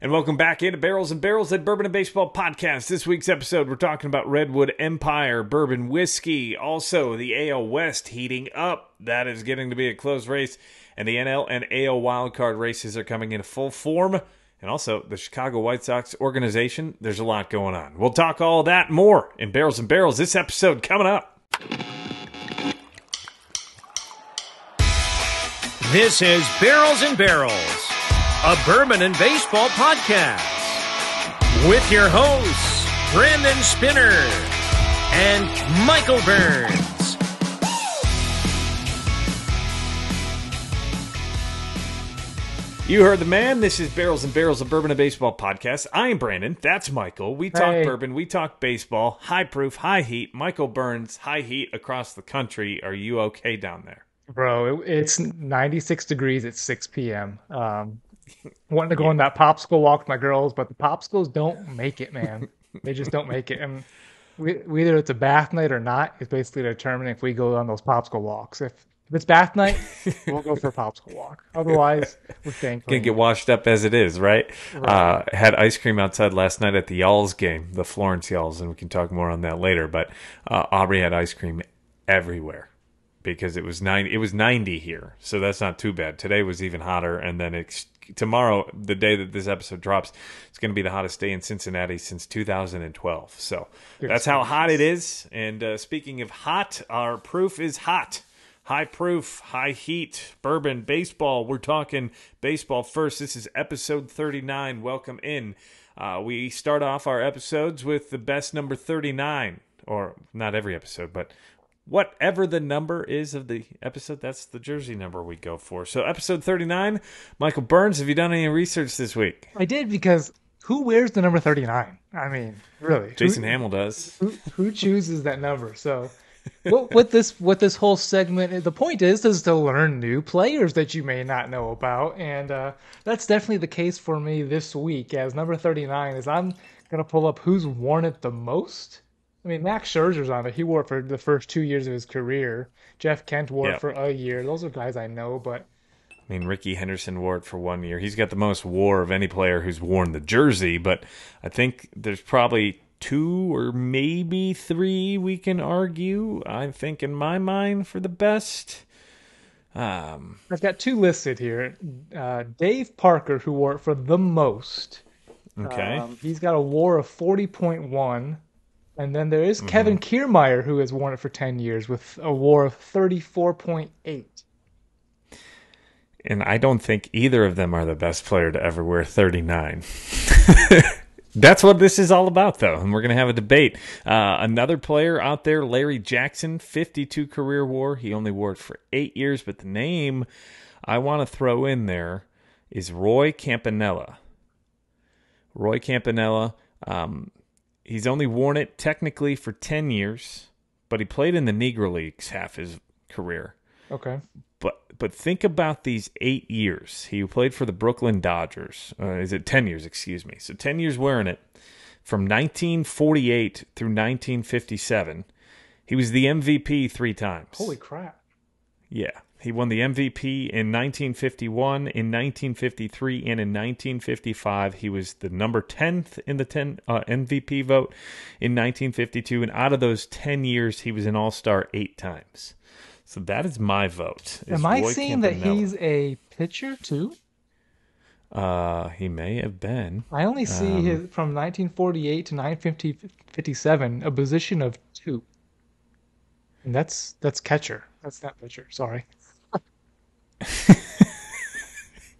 And welcome back into Barrels and Barrels, that Bourbon and Baseball podcast. This week's episode, we're talking about Redwood Empire Bourbon Whiskey. Also, the AL West heating up. That is getting to be a close race. And the NL and AL wildcard races are coming into full form. And also, the Chicago White Sox organization, there's a lot going on. We'll talk all that and more in Barrels and Barrels. This episode coming up. This is Barrels and Barrels, a Bourbon and Baseball podcast, with your hosts, Brandon Spinner and Michael Burns. You heard the man. This is Barrels and Barrels, a Bourbon and Baseball podcast. I am Brandon. That's Michael. We talk bourbon. We talk baseball. High proof, high heat. Michael Burns, high heat across the country. Are you okay down there? Bro, it's 96 degrees at 6 p.m. Wanting to go on that popsicle walk with my girls, but the popsicles don't make it, man. They just don't make it. And whether it's a bath night or not is basically determining if we go on those popsicle walks. If it's bath night, we'll go for a popsicle walk. Otherwise, we're staying clean. Gonna get washed up as it is, right? Had ice cream outside last night at the Y'alls game, the Florence Y'alls, and we can talk more on that later. But Aubrey had ice cream everywhere because it was 90 here, so that's not too bad. Today was even hotter, and then tomorrow, the day that this episode drops, it's going to be the hottest day in Cincinnati since 2012. So that's how hot it is. And speaking of hot, our proof is hot. High proof, high heat, bourbon, baseball. We're talking baseball first. This is episode 39. Welcome in. We start off our episodes with the best number 39, or not every episode, but whatever the number is of the episode, that's the jersey number we go for. So episode 39, Michael Burns, have you done any research this week? I did, because who wears the number 39? I mean, really. Jason Hamill does. Who chooses that number? So what this whole segment, the point is to learn new players that you may not know about. And that's definitely the case for me this week, as number 39 is I'm going to pull up who's worn it the most. I mean, Max Scherzer's on it. He wore it for the first 2 years of his career. Jeff Kent wore it for a year. Those are guys I know, but I mean, Ricky Henderson wore it for 1 year. He's got the most WAR of any player who's worn the jersey, but I think there's probably 2 or maybe 3 we can argue, I think, in my mind, for the best. I've got 2 listed here. Dave Parker, who wore it for the most. Okay. He's got a WAR of 40.1. And then there is Kevin Kiermaier, who has worn it for 10 years with a WAR of 34.8. And I don't think either of them are the best player to ever wear 39. That's what this is all about, though, and we're going to have a debate. Another player out there, Larry Jackson, 52 career WAR. He only wore it for 8 years, but the name I want to throw in there is Roy Campanella. Roy Campanella, he's only worn it technically for 10 years, but he played in the Negro Leagues half his career. Okay. But think about these 8 years. He played for the Brooklyn Dodgers. Is it 10 years? Excuse me. So 10 years wearing it. From 1948 through 1957. He was the MVP 3 times. Holy crap. Yeah. He won the MVP in 1951, in 1953, and in 1955. He was the number 10th in the MVP vote in 1952. And out of those 10 years, he was an All-Star 8 times. So that is my vote. Am I seeing that he's a pitcher too? He may have been. I only see his from 1948 to 1957, a position of 2. And that's catcher. That's not pitcher. Sorry.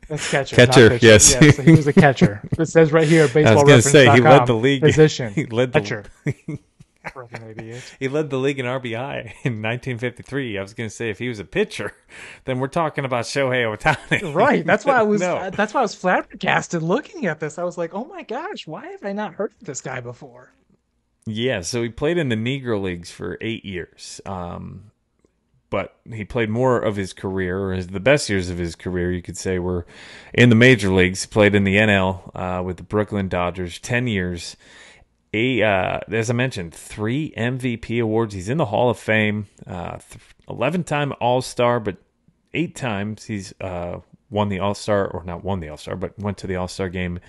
That's catcher. Catcher, yes. Yeah, so he was a catcher. It says right here, baseball. I was going to say he led the league. Position. He led the catcher. Idiot. He led the league in RBI in 1953. I was going to say if he was a pitcher, then we're talking about Shohei Ohtani. Right. That's why I was. That's why I was flabbergasted looking at this. I was like, oh my gosh, why have I not heard of this guy before? Yeah. So he played in the Negro Leagues for 8 years. But he played more of his career, or the best years of his career, you could say, were in the major leagues. He played in the NL with the Brooklyn Dodgers, 10 years. As I mentioned, 3 MVP awards. He's in the Hall of Fame, 11-time All-Star, but 8 times he's won the All-Star, or not won the All-Star, but went to the All-Star game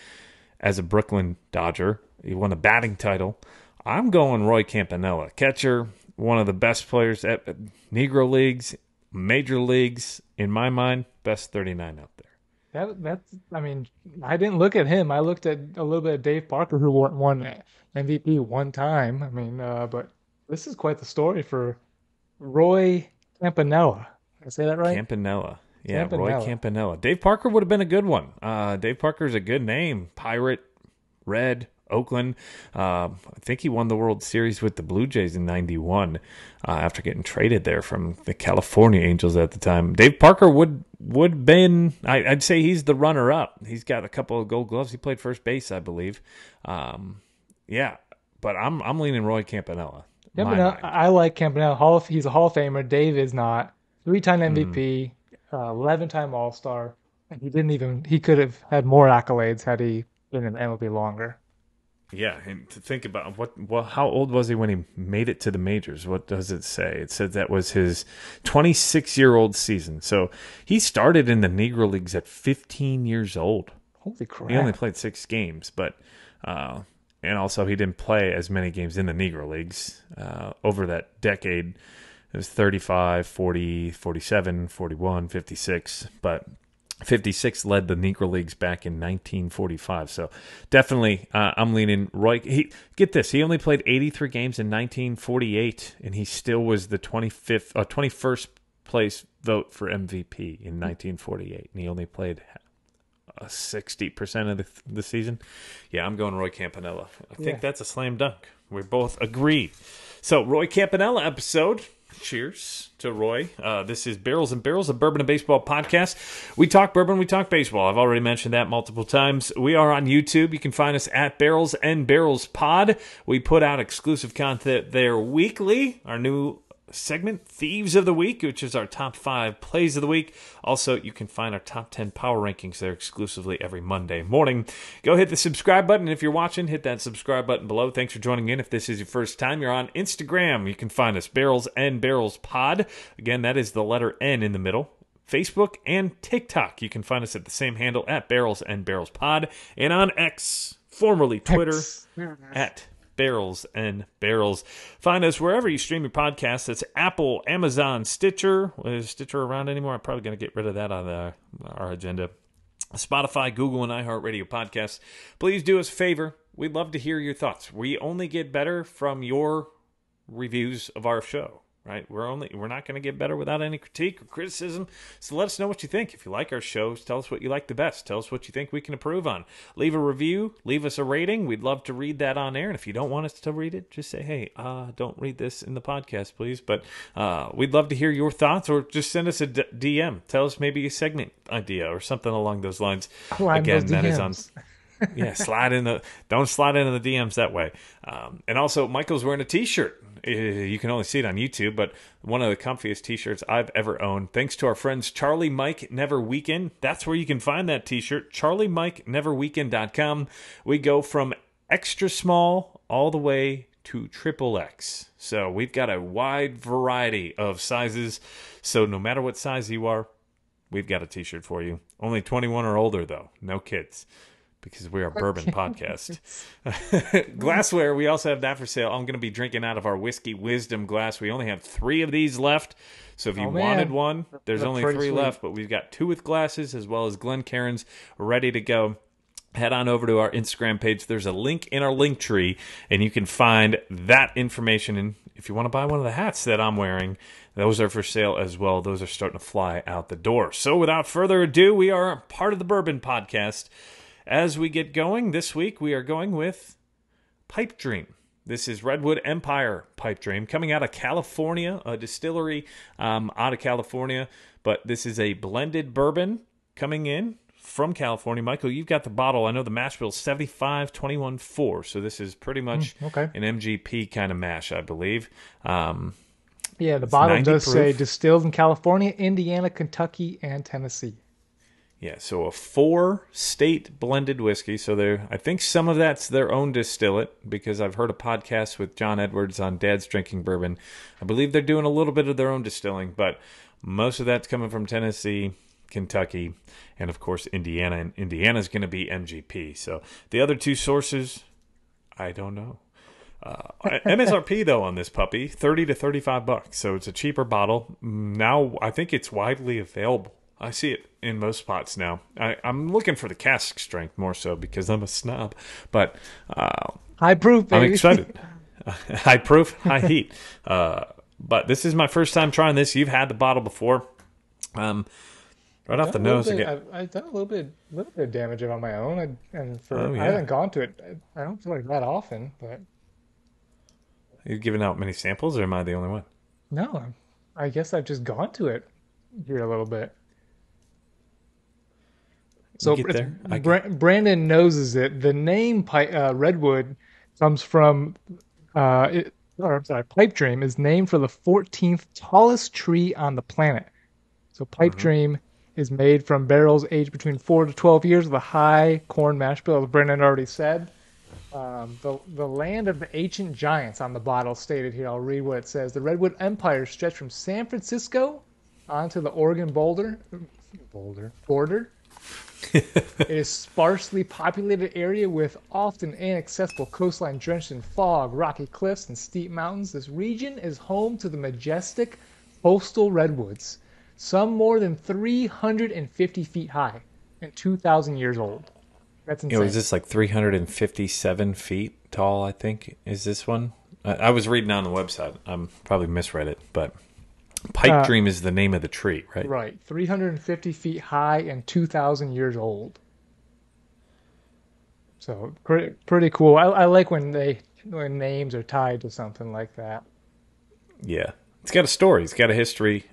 as a Brooklyn Dodger. He won the batting title. I'm going Roy Campanella, catcher, one of the best players at Negro Leagues, Major Leagues, in my mind, best 39 out there. I mean, I didn't look at him. I looked at a little bit of Dave Parker, who won MVP one time. I mean, but this is quite the story for Roy Campanella. Did I say that right? Campanella. Yeah, Campanella. Roy Campanella. Dave Parker would have been a good one. Dave Parker's a good name. Pirate, Red, Oakland. I think he won the World Series with the Blue Jays in '91 after getting traded there from the California Angels at the time. Dave Parker would been, I'd say he's the runner-up. He's got a couple of Gold Gloves. He played first base, I believe. Yeah, but I'm leaning Roy Campanella. Campanella, I like Campanella. He's a Hall of Famer. Dave is not. 3-time MVP, 11-time All-Star, and he could have had more accolades had he been in MLB longer. Yeah, and to think about how old was he when he made it to the majors? What does it say? It said that was his 26-year-old season. So he started in the Negro Leagues at 15 years old. Holy crap. He only played 6 games, but and also he didn't play as many games in the Negro Leagues over that decade. It was 35, 40, 47, 41, 56, but 56 led the Negro Leagues back in 1945. So definitely I'm leaning Roy. Get this, he only played 83 games in 1948, and he still was the 21st place vote for MVP in 1948, and he only played 60% of the season. Yeah, I'm going Roy Campanella. I think that's a slam dunk. We both agree. So Roy Campanella episode. Cheers to Roy. This is Barrels and Barrels, a Bourbon and Baseball podcast. We talk bourbon, we talk baseball. I've already mentioned that multiple times. We are on YouTube. You can find us at Barrels and Barrels Pod. We put out exclusive content there weekly. Our new segment, Thieves of the Week, which is our top 5 plays of the week. Also, you can find our top 10 power rankings there exclusively every Monday morning. Go hit the subscribe button. If you're watching, hit that subscribe button below. Thanks for joining in. If this is your first time, you're on Instagram. You can find us, Barrels and Barrels Pod. Again, that is the letter N in the middle. Facebook and TikTok. You can find us at the same handle, at Barrels and Barrels Pod. And on X, formerly Twitter, at Barrels and Barrels. Find us wherever you stream your podcasts. That's Apple, Amazon, Stitcher. Is Stitcher around anymore? I'm probably going to get rid of that on our agenda. Spotify, Google, and iHeartRadio podcasts. Please do us a favor. We'd love to hear your thoughts. We only get better from your reviews of our show. Right? We're not going to get better without any critique or criticism. So let us know what you think. If you like our shows, tell us what you like the best. Tell us what you think we can improve on. Leave a review. Leave us a rating. We'd love to read that on air. And if you don't want us to read it, just say, hey, don't read this in the podcast, please. But we'd love to hear your thoughts, or just send us a DM. Tell us maybe a segment idea or something along those lines. Again, that is on... Yeah, don't slide into the DMs that way. And also, Michael's wearing a t-shirt. You can only see it on YouTube, but one of the comfiest t-shirts I've ever owned. Thanks to our friends Charlie Mike Never Weekend. That's where you can find that t-shirt, charliemikeneverweekend.com. We go from extra small all the way to XXX. So we've got a wide variety of sizes. So no matter what size you are, we've got a t-shirt for you. Only 21 or older, though. No kids. Because we are a bourbon podcast. Glassware, we also have that for sale. I'm going to be drinking out of our Whiskey Wisdom glass. We only have 3 of these left. So if you wanted one, there's only 3 left. But we've got 2 with glasses, as well as Glencairns ready to go. Head on over to our Instagram page. There's a link in our link tree, and you can find that information. And if you want to buy one of the hats that I'm wearing, those are for sale as well. Those are starting to fly out the door. So without further ado, we are part of the Bourbon Podcast. As we get going, this week we are going with Pipe Dream. This is Redwood Empire Pipe Dream, coming out of California, a distillery out of California. But this is a blended bourbon coming in from California. Michael, you've got the bottle. I know the mash bill is 75-21-4, so this is pretty much an MGP kind of mash, I believe. Yeah, the bottle does say distilled in California, Indiana, Kentucky, and Tennessee. Yeah, so a 4-state blended whiskey. So I think some of that's their own distillate, because I've heard a podcast with John Edwards on Dad's Drinking Bourbon. I believe they're doing a little bit of their own distilling, but most of that's coming from Tennessee, Kentucky, and of course Indiana. And Indiana's going to be MGP. So the other two sources, I don't know. MSRP though on this puppy, $30 to $35. So it's a cheaper bottle. Now I think it's widely available. I see it in most spots now. I'm looking for the cask strength more so because I'm a snob. But high proof, baby. I'm excited. High proof, high heat. But this is my first time trying this. You've had the bottle before. Right off the nose again. I've done a little bit of damage on my own, and yeah. I haven't gone to it. I don't feel like that often, but You giving out many samples, or am I the only one? no, I guess I've just gone to it here a little bit. So You get there? Brandon noses it. The name Redwood comes from Pipe Dream is named for the 14th tallest tree on the planet. So Pipe Dream is made from barrels aged between 4 to 12 years with a high corn mash bill, as Brendan already said. The land of the ancient giants on the bottle stated here. I'll read what it says. The Redwood Empire stretched from San Francisco onto the Oregon border. It is sparsely populated area with often inaccessible coastline drenched in fog, rocky cliffs, and steep mountains. This region is home to the majestic coastal redwoods, some more than 350 feet high and 2,000 years old. That's insane. Is this like 357 feet tall, I think, is this one? I was reading on the website. I'm probably misread it, but Pipe Dream is the name of the tree, right? Right. 350 feet high and 2,000 years old. So pretty cool. I like when names are tied to something like that. Yeah. It's got a story. It's got a history.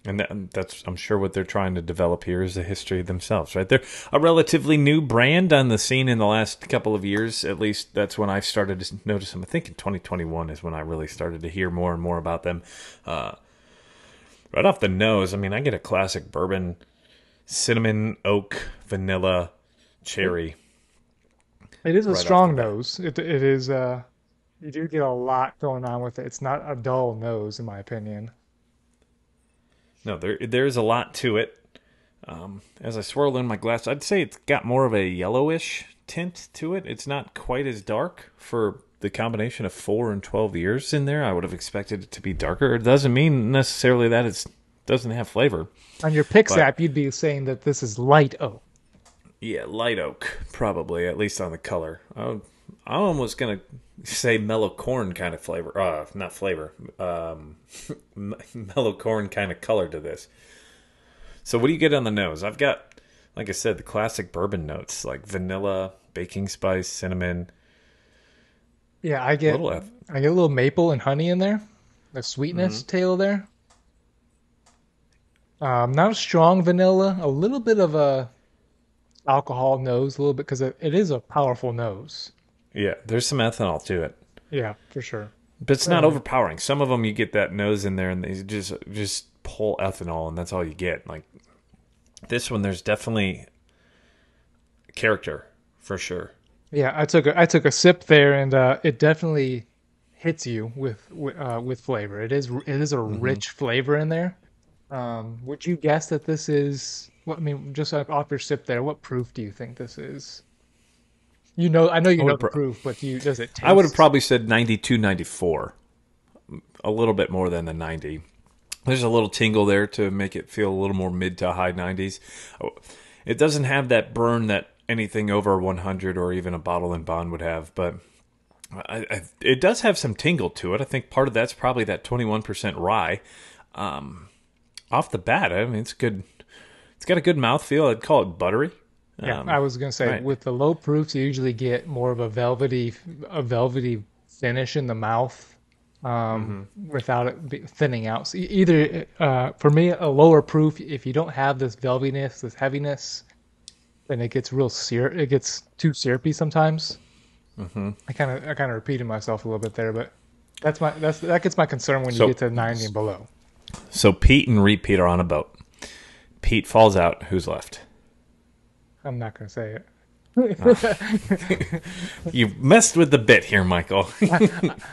And that's, I'm sure, what they're trying to develop here is the history themselves, right? They're a relatively new brand on the scene in the last couple of years. At least that's when I started to notice them. I think in 2021 is when I really started to hear more and more about them. Right off the nose, I mean, I get a classic bourbon, cinnamon, oak, vanilla, cherry. It is a strong nose. It is. You do get a lot going on with it. It's not a dull nose, in my opinion. No, there's a lot to it. As I swirl in my glass, I'd say it's got more of a yellowish tint to it. It's not quite as dark for the combination of 4 and 12 years in there. I would have expected it to be darker. It doesn't mean necessarily that it doesn't have flavor. On your Pix app, you'd be saying that this is light oak. Yeah, light oak, probably, at least on the color. I'm almost going to say mellow corn kind of flavor. Not flavor. Mellow corn kind of color to this. So what do you get on the nose? I've got, like I said, the classic bourbon notes, like vanilla, baking spice, cinnamon. Yeah, I get a little maple and honey in there. The sweetness tail there. Not a strong vanilla. A little bit of a alcohol nose, a little bit, because it is a powerful nose. Yeah, there's some ethanol to it. Yeah, for sure. But it's not overpowering. Some of them you get that nose in there and they just pull ethanol and that's all you get. Like this one, there's definitely character for sure. Yeah, I took a sip there and it definitely hits you with flavor. It is a rich flavor in there. Would you guess that this is? What I mean, just off your sip there, what proof do you think this is? I know you know the proof, but does it taste? I would have probably said 92, 94. A little bit more than the 90. There's a little tingle there to make it feel a little more mid to high 90s. It doesn't have that burn that anything over 100 or even a bottle and bond would have, but it does have some tingle to it. I think part of that's probably that 21% rye. Off the bat, I mean, it's good. It's got a good mouthfeel. I'd call it buttery. Yeah, I was going to say, with the low proofs, you usually get more of a velvety finish in the mouth without it thinning out. So either, for me, a lower proof, if you don't have this velviness, this heaviness, then it gets it gets too syrupy sometimes. I kind of repeated myself a little bit there, but that gets my concern when you get to 90 and below. So Pete and Repeat are on a boat. Pete falls out. Who's left? I'm not going to say it. You messed with the bit here, Michael.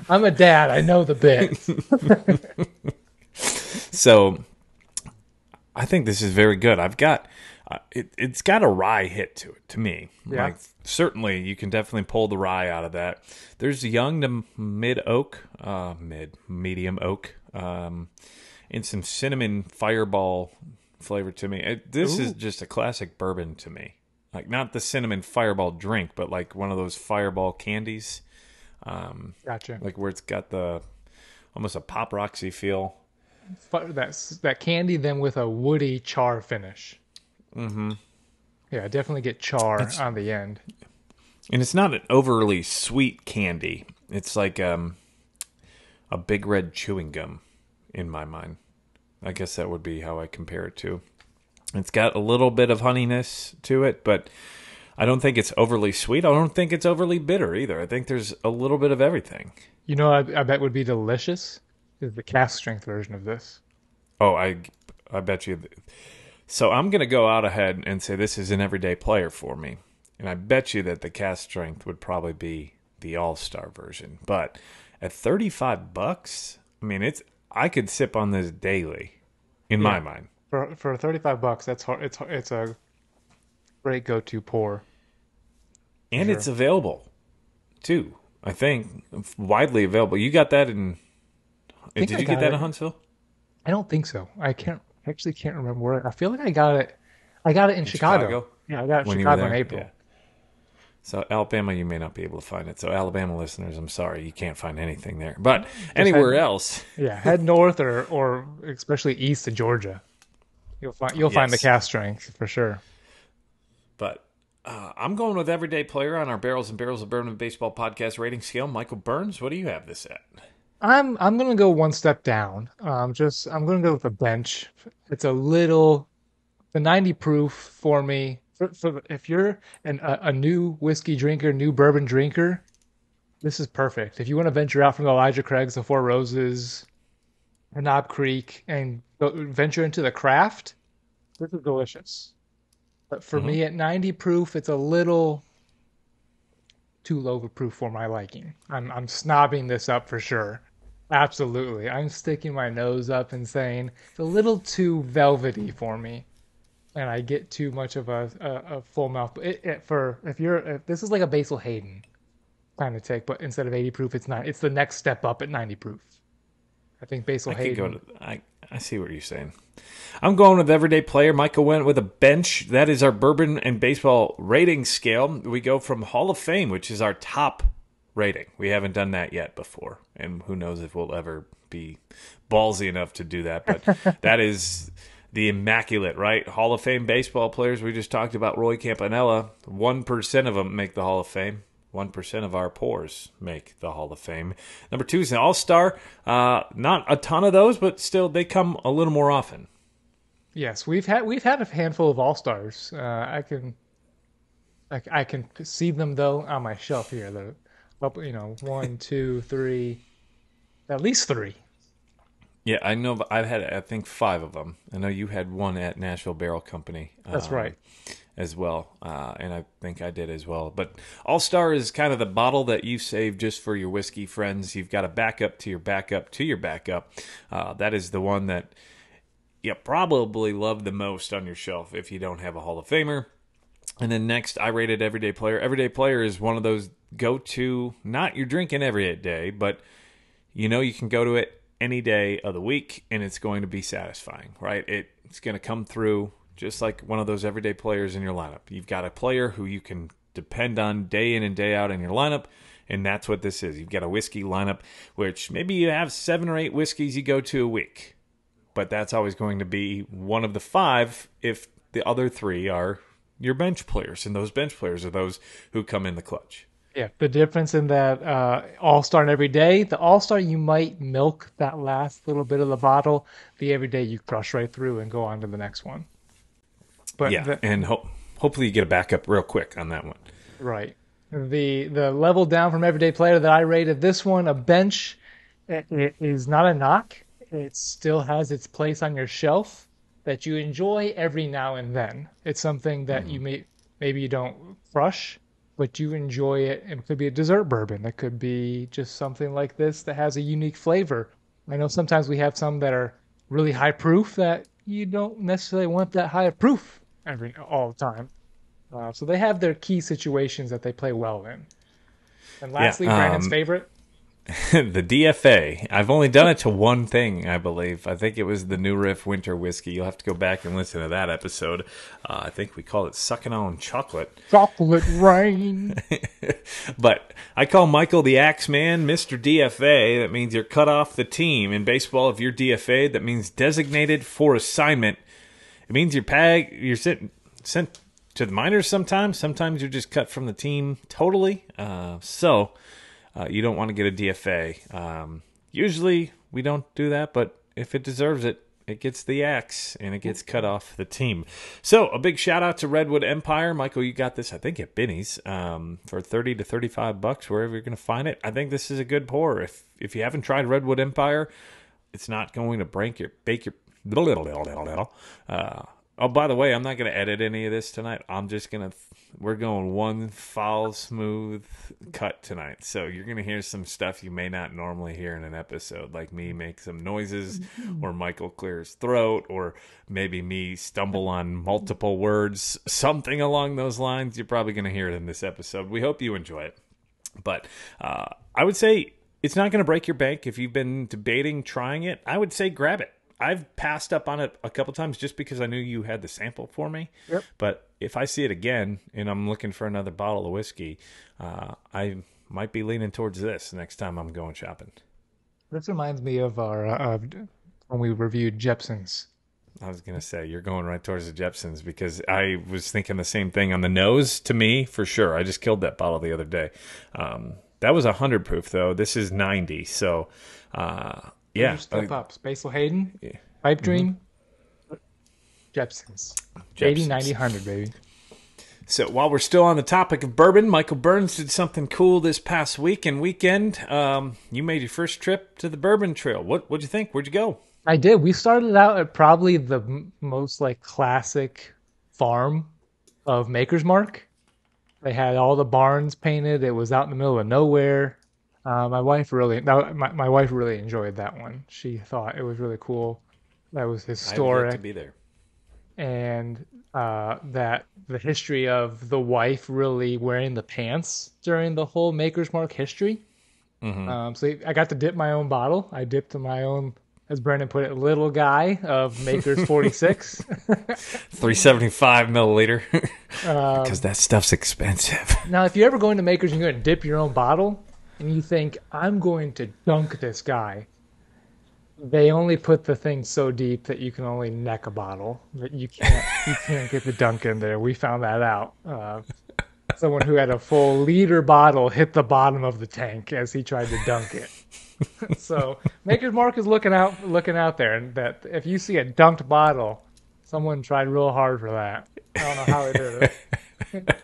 I'm a dad. I know the bit. So I think this is very good. I've got it's got a rye hit to it to me. Yeah. Like certainly you can definitely pull the rye out of that. There's young to medium oak, and some cinnamon fireball flavor to me. This is just a classic bourbon to me. Like not the cinnamon fireball drink, but like one of those fireball candies. Gotcha. Like where it's got the almost a Pop Roxy feel. That candy then with a woody char finish. Mm-hmm. Yeah, definitely get char on the end. And it's not an overly sweet candy. It's like a big red chewing gum in my mind. I guess that would be how I compare it to. It's got a little bit of honeyness to it, but I don't think it's overly sweet. I don't think it's overly bitter either. I think there's a little bit of everything. You know, I bet would be delicious is the cask strength version of this. Oh, I bet you. So I'm going to go out ahead and say this is an everyday player for me. And I bet you that the cask strength would probably be the all-star version. But at $35, I mean, I could sip on this daily in my mind. For $35, that's hard. It's a great go-to pour. And it's available too. I think widely available. You got that in did you get that in Huntsville? I don't think so. Can't remember where. I feel like I got it. I got it in Chicago. Yeah, I got it in Chicago in April. Yeah. So Alabama, you may not be able to find it. So Alabama listeners, I'm sorry, you can't find anything there. But anywhere else, head north or especially east of Georgia, you'll find the cask strength for sure. But I'm going with everyday player on our Barrels and Barrels of Bourbon Baseball podcast rating scale. Michael Burns, what do you have this at? I'm gonna go one step down. I'm gonna go with a bench. It's the 90 proof for me. For if you're a new whiskey drinker, new bourbon drinker, this is perfect. If you want to venture out from the Elijah Craig's, the Four Roses, Knob Creek, and venture into the craft, this is delicious. But for me, at 90 proof, it's a little too low of a proof for my liking. I'm snobbing this up for sure. Absolutely. I'm sticking my nose up and saying it's a little too velvety for me. And I get too much of a full mouth. If this is like a Basil Hayden kind of take, but instead of 80 proof, it's not. It's the next step up at 90 proof. I think Basil Hayden. I see what you're saying. I'm going with everyday player. Michael went with a bench. That is our bourbon and baseball rating scale. We go from Hall of Fame, which is our top rating. We haven't done that yet before, and who knows if we'll ever be ballsy enough to do that. But that is the immaculate, right? Hall of Fame baseball players. We just talked about Roy Campanella. 1% of them make the Hall of Fame. 1% of our pours make the Hall of Fame. Number 2 is an All-Star. Not a ton of those, but still they come a little more often. Yes, we've had a handful of All-Stars. I can see them though on my shelf here. 1, 2, 3, at least 3. Yeah, I know. I've had, I think, 5 of them. I know you had one at Nashville Barrel Company. That's right. As well, and I think I did as well. But All-Star is kind of the bottle that you save just for your whiskey friends. You've got a backup to your backup to your backup. That is the one that you probably love the most on your shelf if you don't have a Hall of Famer. And then next, I rated Everyday Player. Everyday Player is one of those go-to, not you're drinking every day, but you know you can go to it any day of the week, and it's going to be satisfying, right? It's going to come through just like one of those everyday players in your lineup. You've got a player who you can depend on day in and day out in your lineup, and that's what this is. You've got a whiskey lineup, which maybe you have 7 or 8 whiskeys you go to a week, but that's always going to be one of the 5 if the other 3 are your bench players, and those bench players are those who come in the clutch. Yeah, the difference in that All-Star and Everyday, the All-Star you might milk that last little bit of the bottle. The Everyday you crush right through and go on to the next one. But yeah, and hopefully you get a backup real quick on that one. Right. The level down from Everyday Player that I rated this one, a bench, it is not a knock. It still has its place on your shelf that you enjoy every now and then. It's something that you maybe you don't crush, but you enjoy it. It could be a dessert bourbon. It could be just something like this that has a unique flavor. I know sometimes we have some that are really high proof that you don't necessarily want that high of proof all the time. So they have their key situations that they play well in. And Yeah, lastly, Brandon's favorite. the DFA. I've only done it to one thing, I believe. I think it was the New Riff Winter Whiskey. You'll have to go back and listen to that episode. I think we call it Sucking on Chocolate. Chocolate Rain. But I call Michael the Axeman, Mr. DFA. That means you're cut off the team. In baseball, if you're DFA, that means designated for assignment. It means you're sent to the minors sometimes. Sometimes you're just cut from the team totally. You don't want to get a DFA. Usually we don't do that, but if it deserves it, it gets the axe and it gets cut off the team. So a big shout out to Redwood Empire. Michael, you got this, I think, at Binny's for $30 to $35, wherever you're going to find it. I think this is a good pour. If you haven't tried Redwood Empire, it's not going to bake your. Oh, by the way, I'm not going to edit any of this tonight. We're going one foul, smooth cut tonight. So you're going to hear some stuff you may not normally hear in an episode, like me make some noises, or Michael clear his throat, or maybe me stumble on multiple words, something along those lines. You're probably going to hear it in this episode. We hope you enjoy it. But I would say it's not going to break your bank. If you've been debating trying it, I would say grab it. I've passed up on it a couple times just because I knew you had the sample for me. Yep. But if I see it again and I'm looking for another bottle of whiskey, I might be leaning towards this next time I'm going shopping. This reminds me of our when we reviewed Jepson's. I was going to say, you're going right towards the Jepsons because I was thinking the same thing on the nose to me, for sure. I just killed that bottle the other day. That was 100 proof, though. This is 90. So, yeah. Step ups. Basil Hayden, Yeah. Pipe Dream, Jepson's. 80, 90, 100, baby. So while we're still on the topic of bourbon, Michael Burns did something cool this past week and weekend. You made your first trip to the Bourbon Trail. What'd you think? Where'd you go? I did. We started out at probably the most classic farm of Maker's Mark. They had all the barns painted. It was out in the middle of nowhere. My wife really enjoyed that one. She thought it was really cool. That was historic. I would like to be there. And that the history of the wife really wearing the pants during the whole Maker's Mark history. Mm-hmm. So I got to dip my own bottle. I dipped my own, as Brendan put it, little guy of Maker's 46. 375 milliliter. Because that stuff's expensive. Now, if you're ever going to Maker's and you're going to dip your own bottle, and you think, I'm going to dunk this guy, they only put the thing so deep that you can only neck a bottle. That you can't get the dunk in there. We found that out. Someone who had a full liter bottle hit the bottom of the tank as he tried to dunk it. So Maker's Mark is looking out there, and that if you see a dunked bottle, someone tried real hard for that. I don't know how they did it.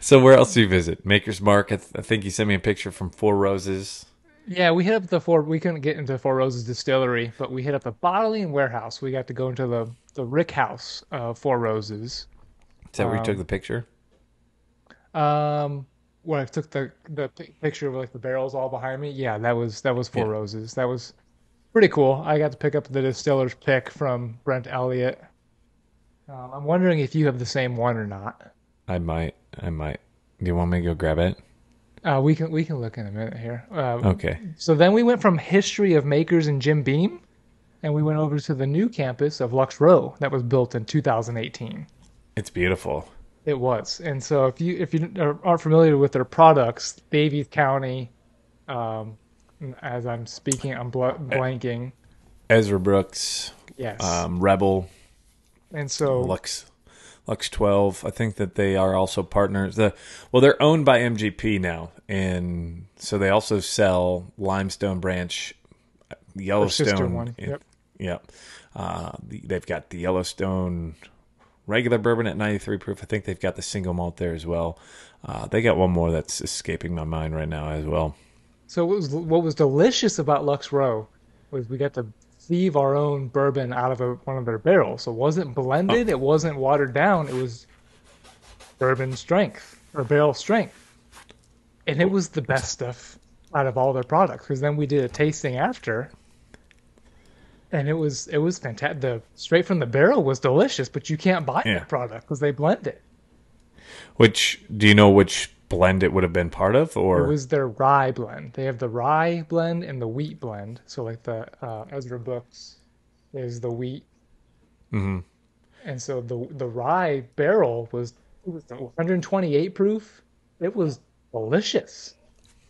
So where else do you visit? Maker's Mark. I think you sent me a picture from Four Roses. Yeah, we hit up we couldn't get into Four Roses Distillery, but we hit up the bottling warehouse. We got to go into the rick house of Four Roses. Is that where you took the picture? Where I took the picture of the barrels all behind me. Yeah, that was Four Roses. That was pretty cool. I got to pick up the distiller's pick from Brent Elliott. I'm wondering if you have the same one or not. I might. Do you want me to go grab it? We can look in a minute here. Okay. So then we went from history of Makers and Jim Beam, and we went over to the new campus of Lux Row that was built in 2018. It's beautiful. It was. And so if you aren't familiar with their products, Davies County, as I'm speaking, I'm blanking. Ezra Brooks. Yes. Rebel. And so Lux 12. I think that they are also partners. They're owned by MGP now, and so they also sell Limestone Branch, Yellowstone. Sister one. Yep. They've got the Yellowstone regular bourbon at 93 proof. I think they've got the single malt there as well. They got one more that's escaping my mind right now as well. So what was delicious about Lux Row was we got to sieve our own bourbon out of one of their barrels. So it wasn't blended, it wasn't watered down, it was bourbon strength or barrel strength. And it was the best stuff out of all their products, because then we did a tasting after, And it was fantastic. The straight from the barrel was delicious, but you can't buy Yeah. that product because they blend it. Do you know which blend it would have been part of, It or? was their rye blend. They have the rye blend and the wheat blend. So like the Ezra Books is the wheat, Hmm. and so the rye barrel was, it was 128 proof. It was delicious.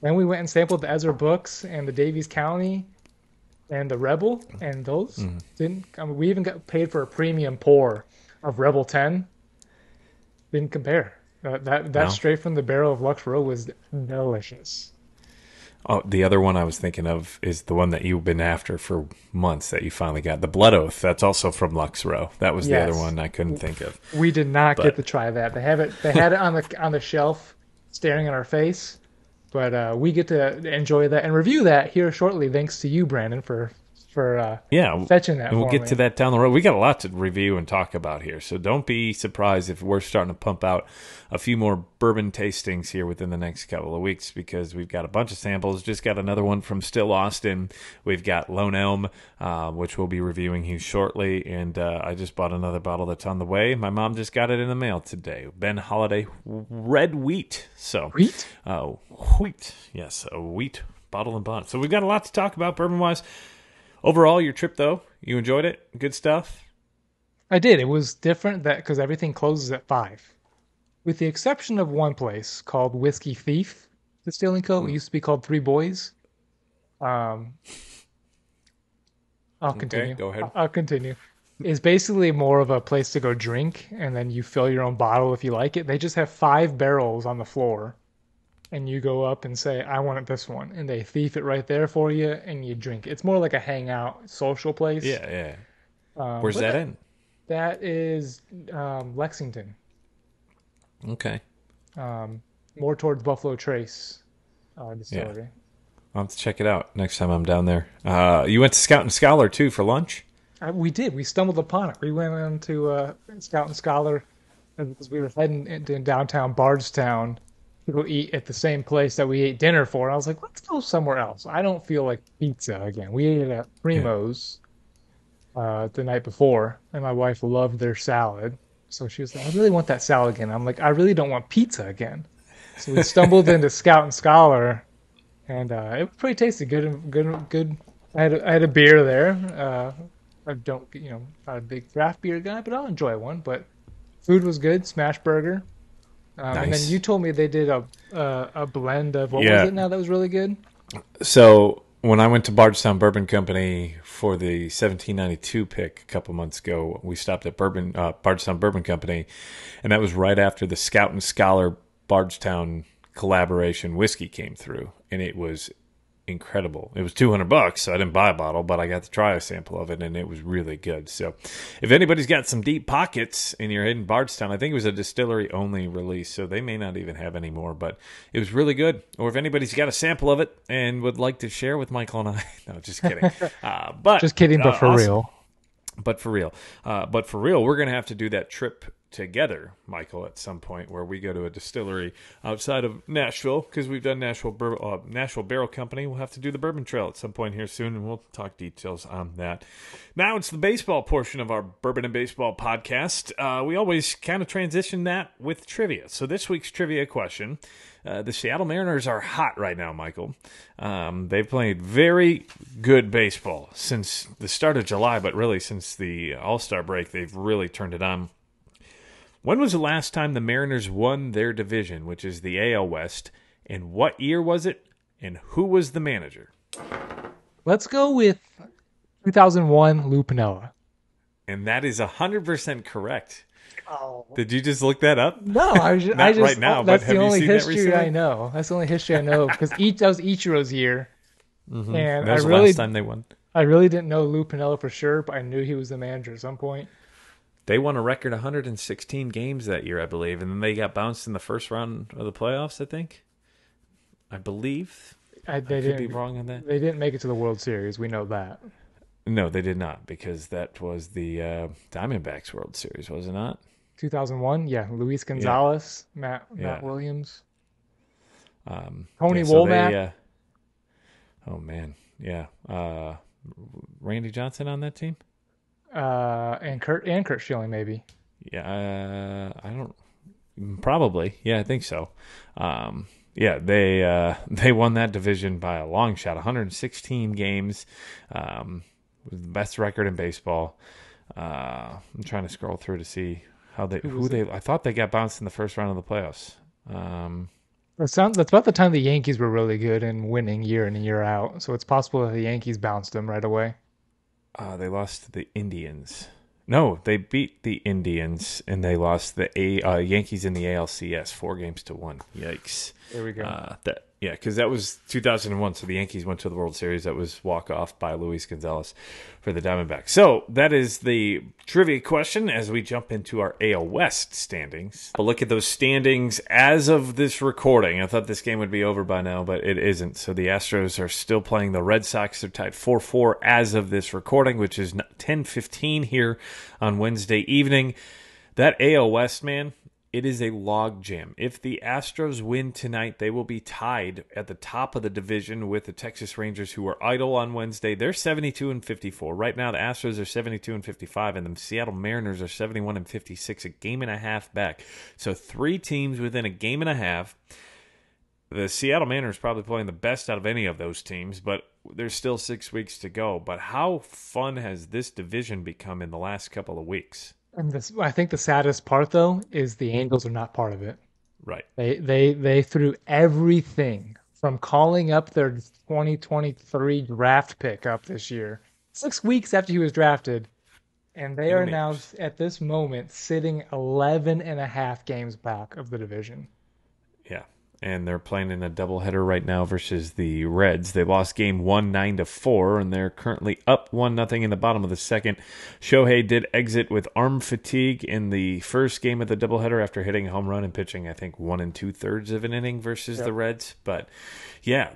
Then we went and sampled the Ezra Books and the Davies County and the Rebel, and those didn't. I mean, we even got paid for a premium pour of Rebel 10. Didn't compare. That No. straight from the barrel of Lux Row was delicious. Oh, the other one I was thinking of is the one that you've been after for months that you finally got. The Blood Oath. That's also from Lux Row. That was the other Yes. one I couldn't think of. We did not But- get to try that. They have it. They had it on the shelf, staring in our face. But we get to enjoy that and review that here shortly. Thanks to you, Brandon, for Yeah, fetching that. and we'll for get me. to that down the road. We got a lot to review and talk about here, so don't be surprised if we're starting to pump out a few more bourbon tastings here within the next couple of weeks, because we've got a bunch of samples. Just got another one from Still Austin. We've got Lone Elm, which we'll be reviewing here shortly, and I just bought another bottle that's on the way. My mom just got it in the mail today. Ben Holiday Red Wheat. So Wheat? wheat, yes, a wheat bottle and bond. So we've got a lot to talk about bourbon wise. Overall, your trip, though, you enjoyed it? Good stuff? I did. It was different that because everything closes at 5, with the exception of one place called Whiskey Thief Distilling Co. It used to be called Three Boys. I'll continue. go ahead. I'll continue. It's basically more of a place to go drink, and then you fill your own bottle if you like it. They just have 5 barrels on the floor, and you go up and say, I want this one. And they thief it right there for you, and you drink it. It's more like a hangout social place. Yeah. Where's but that in? That is Lexington, Okay. more towards Buffalo Trace distillery. I'll have to check it out next time I'm down there. You went to Scout and Scholar, too, for lunch? We did. We stumbled upon it. We went into Scout and Scholar because we were heading into downtown Bardstown to go eat at the same place that we ate dinner for. And I was like, let's go somewhere else. I don't feel like pizza again. We ate at Primo's the night before, and my wife loved their salad. So she was like, I really want that salad again. I'm like, I really don't want pizza again. So we stumbled into Scout and Scholar, and it was pretty tasty. Good. I had a beer there. I don't, not a big craft beer guy, but I'll enjoy one. But food was good. Smash burger. And then Nice. you told me they did a blend of what Yeah. was it now that was really good? So when I went to Bardstown Bourbon Company for the 1792 pick a couple months ago, we stopped at Bardstown Bourbon Company, and that was right after the Scout and Scholar Bardstown collaboration whiskey came through, and it was incredible. It was $200, so I didn't buy a bottle, but I got to try a sample of it, and it was really good. So if anybody's got some deep pockets and you're in Bardstown, I think it was a distillery only release, so they may not even have any more, but it was really good. Or if anybody's got a sample of it and would like to share with Michael and I, no, just kidding. Just kidding, but for awesome. real. But for real, we're going to have to do that trip together, Michael, at some point where we go to a distillery outside of Nashville, because we've done Nashville Barrel Company. We'll have to do the Bourbon Trail at some point here soon, and we'll talk details on that. Now it's the baseball portion of our Bourbon and Baseball podcast. We always kind of transition that with trivia. So this week's trivia question. The Seattle Mariners are hot right now, Michael. They've played very good baseball since the start of July, but really since the All-Star break, they've really turned it on. When was the last time the Mariners won their division, which is the AL West, and what year was it, and who was the manager? Let's go with 2001 Lou Piniella. And that is 100% correct. Oh. Did you just look that up? No, I just right now, that's but have the you only seen that history recently? I know. That's the only history I know because that was Ichiro's year, and That I was the really last time they won. I really didn't know Lou Piniella for sure, but I knew he was the manager at some point. They won a record 116 games that year, I believe, and then they got bounced in the first round of the playoffs, I think. I believe. They I could didn't be wrong on that. They didn't make it to the World Series. We know that. No, they did not, because that was the Diamondbacks World Series, was it not? 2001, yeah. Luis Gonzalez, Matt Williams, Tony so Womack. oh, man. Yeah. Randy Johnson on that team? And Kurt Schilling maybe. Yeah, I don't. Probably, yeah, I think so. Yeah, they won that division by a long shot, 116 games, was the best record in baseball. I'm trying to scroll through to see who they. I thought they got bounced in the first round of the playoffs. That's about the time the Yankees were really good and winning year in and year out. So it's possible that the Yankees bounced them right away. They lost to the Indians. No, they beat the Indians and they lost the Yankees in the ALCS 4-1. Yikes! There we go. Because that was 2001. So the Yankees went to the World Series. That was walk-off by Luis Gonzalez for the Diamondbacks. So that is the trivia question as we jump into our AL West standings. A look at those standings as of this recording. I thought this game would be over by now, but it isn't. So the Astros are still playing the Red Sox. They're tied 4-4 as of this recording, which is 10:15 here on Wednesday evening. That AL West, man, it is a logjam. If the Astros win tonight, they will be tied at the top of the division with the Texas Rangers, who were idle on Wednesday. They're 72-54. Right now, the Astros are 72-55, and the Seattle Mariners are 71-56, a game and a half back. So 3 teams within a game and a half. The Seattle Mariners probably playing the best out of any of those teams, but there's still 6 weeks to go. But how fun has this division become in the last couple of weeks? And I think the saddest part, though, is the Angels are not part of it. Right. They threw everything from calling up their 2023 draft pick up this year, 6 weeks after he was drafted, and they are now, at this moment, sitting 11 and a half games back of the division. Yeah. And they're playing in a doubleheader right now versus the Reds. They lost game 1 9-4, and they're currently up 1-0 in the bottom of the second. Shohei did exit with arm fatigue in the first game of the doubleheader after hitting a home run and pitching, I think, 1 2/3 of an inning versus the Reds. But yeah,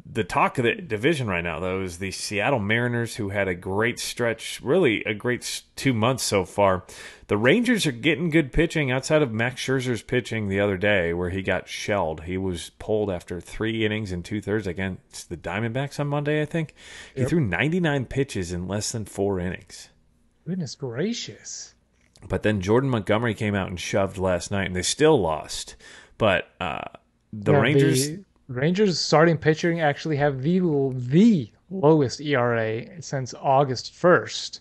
the talk of the division right now, though, is the Seattle Mariners, who had a great stretch, really a great 2 months so far. The Rangers are getting good pitching outside of Max Scherzer's pitching the other day where he got shelled. He was pulled after 3 innings and 2/3 against the Diamondbacks on Monday, I think. He threw 99 pitches in less than 4 innings. Goodness gracious. But then Jordan Montgomery came out and shoved last night, and they still lost. But Rangers... Rangers starting pitching actually have the lowest ERA since August 1st,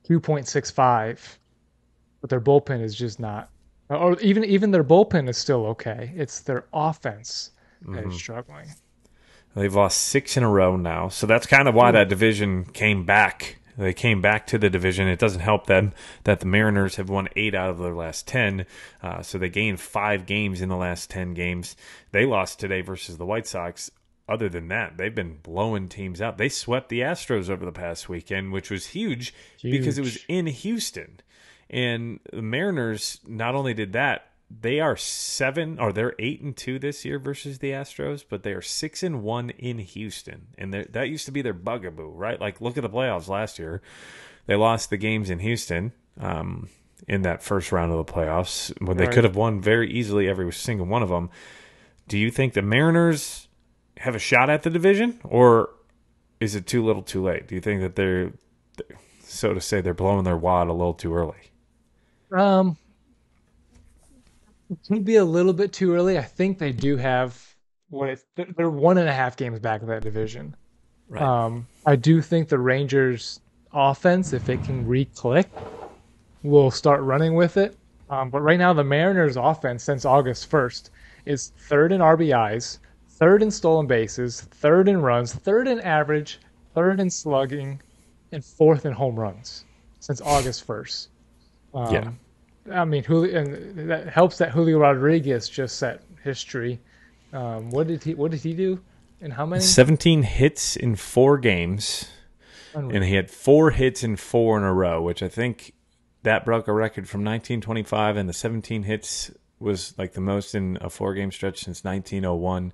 2.65. But their bullpen is just not, or even their bullpen is still okay. It's their offense that is struggling. They've lost 6 in a row now, so that's kind of why that division came back. They came back to the division. It doesn't help them that the Mariners have won 8 out of their last 10, so they gained 5 games in the last 10 games. They lost today versus the White Sox. Other than that, they've been blowing teams out. They swept the Astros over the past weekend, which was huge. Because it was in Houston. And the Mariners not only did that, they're 8-2 this year versus the Astros, but they are 6-1 in Houston, and that used to be their bugaboo, right? Like, look at the playoffs last year; they lost the games in Houston in that first round of the playoffs when they could have won very easily every single one of them. Do you think the Mariners have a shot at the division, or is it too little, too late? Do you think that they're, so to say, they're blowing their wad a little too early? It could be a little bit too early. I think they do have they're 1.5 games back of that division. Right. I do think the Rangers offense, if it can re-click, will start running with it. But right now the Mariners offense since August 1st is 3rd in RBIs, 3rd in stolen bases, 3rd in runs, 3rd in average, 3rd in slugging, and 4th in home runs since August 1st. I mean, and that helps that Julio Rodriguez just set history. What did he do? And how many? 17 hits in 4 games. Unreal. And he had 4 hits in 4 in a row, which I think that broke a record from 1925, and the 17 hits was like the most in a 4-game stretch since 1901.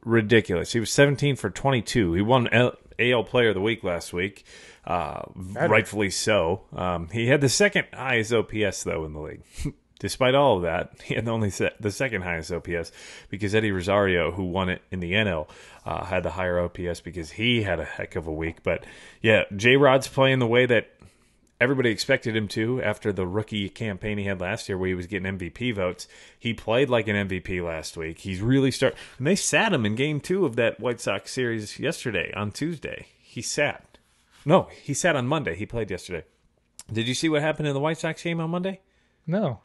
Ridiculous. He was 17 for 22. He won AL Player of the Week last week. Rightfully so. He had the second highest OPS, though, in the league. despite all of that, he had only the second highest OPS because Eddie Rosario, who won it in the NL, had the higher OPS because he had a heck of a week. But yeah, J-Rod's playing the way that everybody expected him to after the rookie campaign he had last year where he was getting MVP votes. He played like an MVP last week. He's really and they sat him in game 2 of that White Sox series yesterday on Tuesday. He sat on Monday. He played yesterday. Did you see what happened in the White Sox game on Monday? No.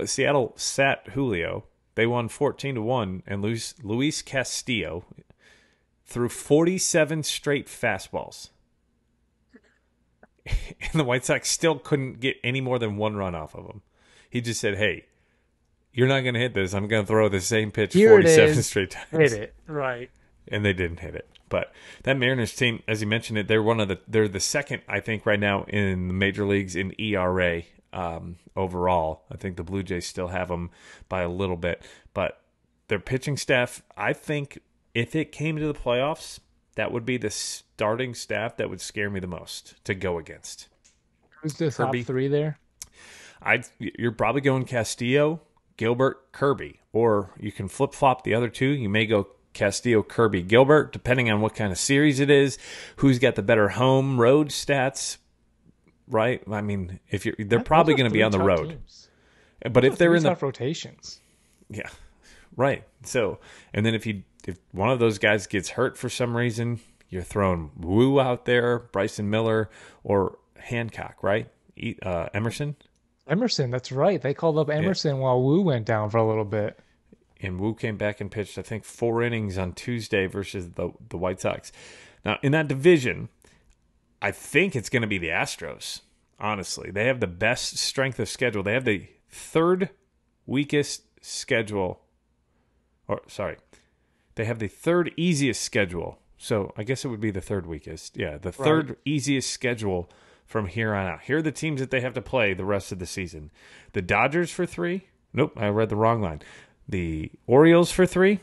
Seattle sat Julio. They won 14-1, and Luis Castillo threw 47 straight fastballs. And the White Sox still couldn't get any more than one run off of him. He just said, hey, you're not going to hit this. I'm going to throw the same pitch 47 straight times. Hit it. Right. And they didn't hit it. But that Mariners team, as you mentioned it, they're the second, I think, right now in the major leagues in ERA overall. I think the Blue Jays still have them by a little bit. But their pitching staff, I think if it came to the playoffs, that would be the starting staff that would scare me the most to go against. Who's the top 3 there? You're probably going Castillo, Gilbert, Kirby. Or you can flip-flop the other two. You may go Castillo, Kirby, Gilbert, depending on what kind of series it is, who's got the better home road stats, right? I mean, they're probably going to be on the road. Teams. But if they're in the rotations. Yeah. Right. So, and then if one of those guys gets hurt for some reason, you're throwing Wu out there, Bryson Miller, or Hancock, right? Emerson? Emerson, that's right. They called up Emerson while Wu went down for a little bit. And Wu came back and pitched, I think, 4 innings on Tuesday versus the White Sox. Now, in that division, I think it's going to be the Astros, honestly. They have the best strength of schedule. They have the third weakest schedule. They have the third easiest schedule. So I guess it would be the third weakest. Yeah, the third easiest schedule from here on out. Here are the teams that they have to play the rest of the season. The Dodgers for 3. Nope, I read the wrong line. The Orioles for 3.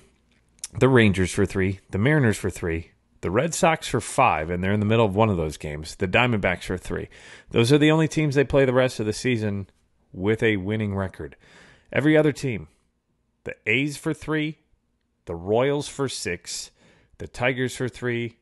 The Rangers for 3. The Mariners for 3. The Red Sox for 5, and they're in the middle of one of those games. The Diamondbacks for 3. Those are the only teams they play the rest of the season with a winning record. Every other team, the A's for 3, the Royals for 6, the Tigers for 3,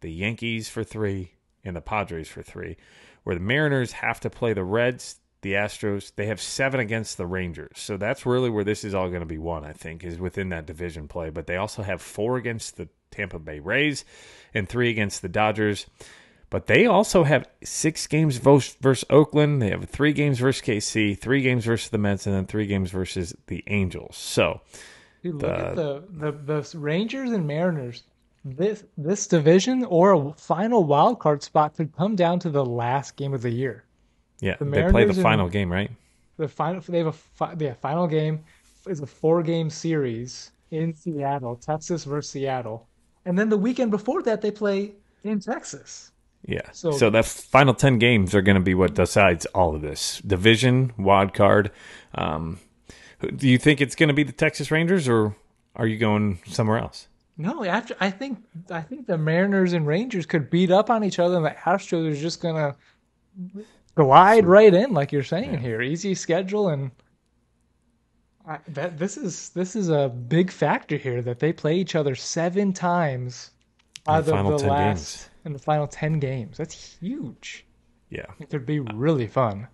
the Yankees for 3, and the Padres for 3. Where the Mariners have to play the Reds, the Astros. They have 7 against the Rangers. So that's really where this is all going to be won, I think, is within that division play. But they also have 4 against the Tampa Bay Rays and 3 against the Dodgers. But they also have 6 games versus Oakland. They have 3 games versus KC, 3 games versus the Mets, and then 3 games versus the Angels. So dude, look at the Rangers and Mariners. This division or a final wild card spot could come down to the last game of the year. Yeah, they play the final game, right? They have final game is a 4-game series in Seattle, Texas versus Seattle, and then the weekend before that they play in Texas. Yeah, so that final 10 games are going to be what decides all of this division wild card. Do you think it's going to be the Texas Rangers, or are you going somewhere else? No, I think the Mariners and Rangers could beat up on each other, and the Astros are just going to glide right in, like you're saying here. Easy schedule, and this is a big factor here that they play each other 7 times out of the last in the final 10 games. That's huge. Yeah, it could be really fun.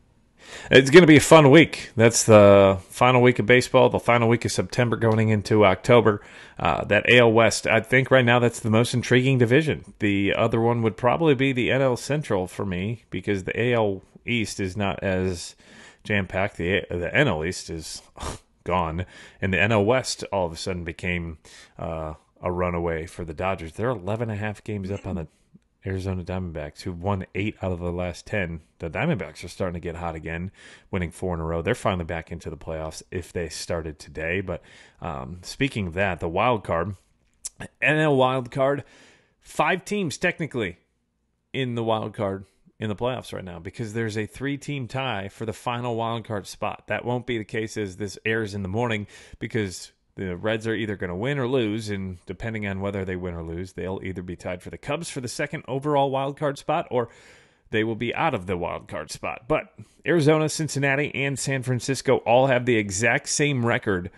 It's going to be a fun week. That's the final week of baseball, the final week of September going into October. That AL West, I think right now that's the most intriguing division. The other one would probably be the NL Central for me because the AL East is not as jam-packed. The NL East is gone, and the NL West all of a sudden became a runaway for the Dodgers. They're 11.5 games up on the Arizona Diamondbacks, who've won 8 out of the last 10. The Diamondbacks are starting to get hot again, winning 4 in a row. They're finally back into the playoffs if they started today. But speaking of that, the wild card, NL wild card, 5 teams technically in the wild card in the playoffs right now because there's a 3-team tie for the final wild card spot. That won't be the case as this airs in the morning because the Reds are either going to win or lose, and depending on whether they win or lose, they'll either be tied for the Cubs for the second overall wild card spot, or they will be out of the wild card spot. But Arizona, Cincinnati, and San Francisco all have the exact same record.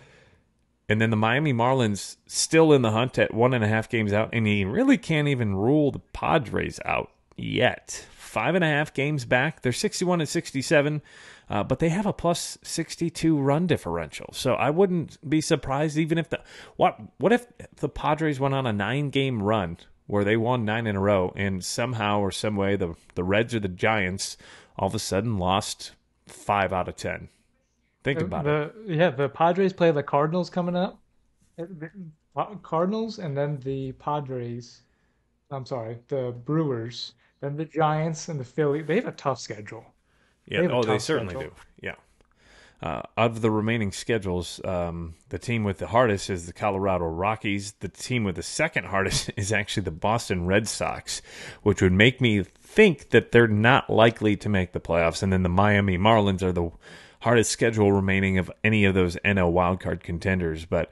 And then the Miami Marlins still in the hunt at 1.5 games out, and he really can't even rule the Padres out yet. 5.5 games back. They're 61 and 67, but they have a plus 62 run differential. So I wouldn't be surprised even if what if the Padres went on a 9-game run where they won 9 in a row, and somehow or some way the Reds or the Giants all of a sudden lost 5 out of 10. Think about it. Yeah, the Padres play the Cardinals coming up. Cardinals and then the Padres. I'm sorry, the Brewers, then the Giants and the Philly. They have a tough schedule. Yeah, they certainly do. Yeah. Of the remaining schedules, the team with the hardest is the Colorado Rockies. The team with the second hardest is actually the Boston Red Sox, which would make me think that they're not likely to make the playoffs. And then the Miami Marlins are the hardest schedule remaining of any of those NL wildcard contenders. But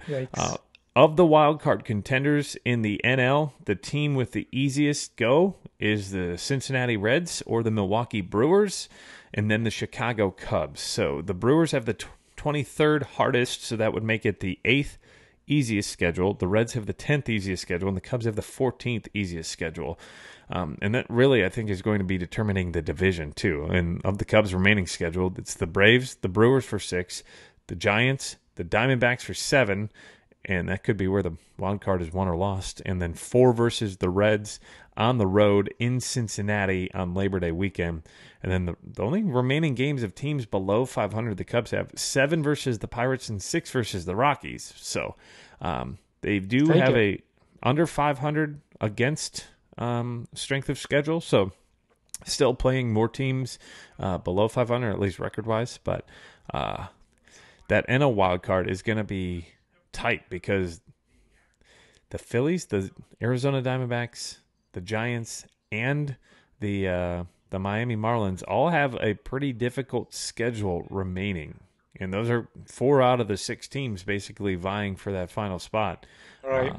of the wildcard contenders in the NL, the team with the easiest go is the Cincinnati Reds or the Milwaukee Brewers, and then the Chicago Cubs. So the Brewers have the 23rd hardest, so that would make it the 8th easiest schedule. The Reds have the 10th easiest schedule, and the Cubs have the 14th easiest schedule. And that really, I think, is going to be determining the division, too. And of the Cubs' remaining schedule, it's the Braves, the Brewers for 6, the Giants, the Diamondbacks for 7, and that could be where the wild card is won or lost. And then 4 versus the Reds on the road in Cincinnati on Labor Day weekend. And then the only remaining games of teams below 500 the Cubs have 7 versus the Pirates and 6 versus the Rockies. So they do have a under 500 against strength of schedule. So still playing more teams below 500, at least record-wise. But that NL wild card is going to be tight because the Phillies, the Arizona Diamondbacks, the Giants, and the Miami Marlins all have a pretty difficult schedule remaining. And those are 4 out of the 6 teams basically vying for that final spot. All right.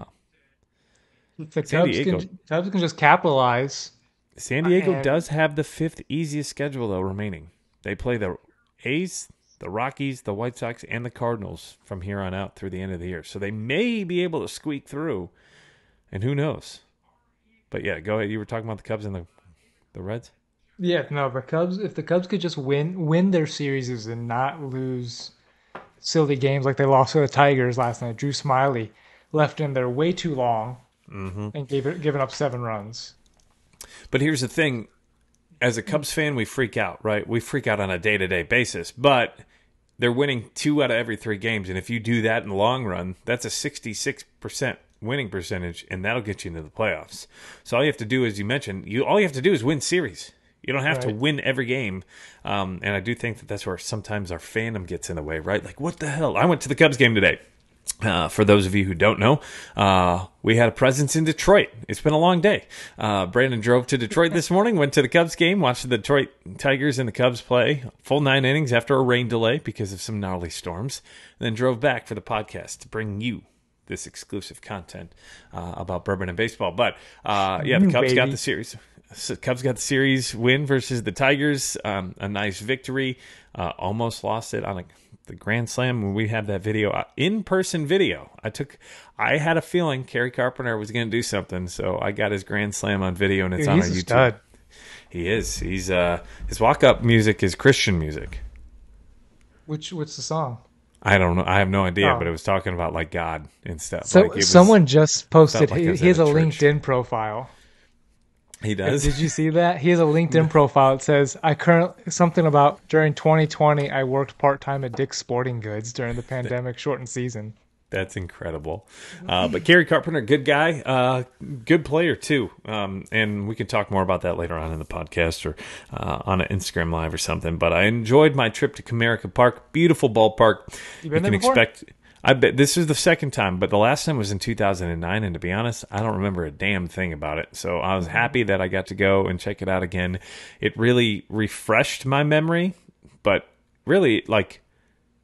The Cubs can just capitalize. San Diego does have the 5th easiest schedule, though, remaining. They play the A's, the Rockies, the White Sox, and the Cardinals from here on out through the end of the year. So they may be able to squeak through, and who knows? But yeah, go ahead. You were talking about the Cubs and the Reds? Yeah, no, the Cubs, if the Cubs could just win their series and not lose silly games like they lost to the Tigers last night. Drew Smyly left in there way too long and given up 7 runs. But here's the thing. As a Cubs fan, we freak out, right? We freak out on a day-to-day basis. But they're winning 2 out of every 3 games. And if you do that in the long run, that's a 66% winning percentage, and that'll get you into the playoffs. So all you have to do, as you mentioned, all you have to do is win series. You don't have to win every game. And I do think that that's where sometimes our fandom gets in the way, right? Like, what the hell? I went to the Cubs game today. For those of you who don't know, we had a presence in Detroit. It's been a long day. Brandon drove to Detroit this morning, went to the Cubs game, watched the Detroit Tigers and the Cubs play full 9 innings after a rain delay because of some gnarly storms, and then drove back for the podcast to bring you this exclusive content about bourbon and baseball. But the Cubs got the series. So Cubs got the series win versus the Tigers. A nice victory. Almost lost it on the Grand Slam when we have that video, in-person video. I had a feeling Kerry Carpenter was going to do something, so I got his Grand Slam on video, and it's on our YouTube. Stud. He is. He's his walk-up music is Christian music. What's the song? I don't know. I have no idea, but it was talking about like God and stuff. So someone just posted he has a LinkedIn profile. He does. Did you see that? He has a LinkedIn profile. It says, something about during 2020, I worked part-time at Dick's Sporting Goods during the pandemic shortened season. That's incredible. But Kerry Carpenter, good guy, good player too. And we can talk more about that later on in the podcast or on an Instagram Live or something. But I enjoyed my trip to Comerica Park. Beautiful ballpark. You been there before? I bet this is the second time, but the last time was in 2009, and to be honest, I don't remember a damn thing about it. So I was happy that I got to go and check it out again. It really refreshed my memory, but really, like,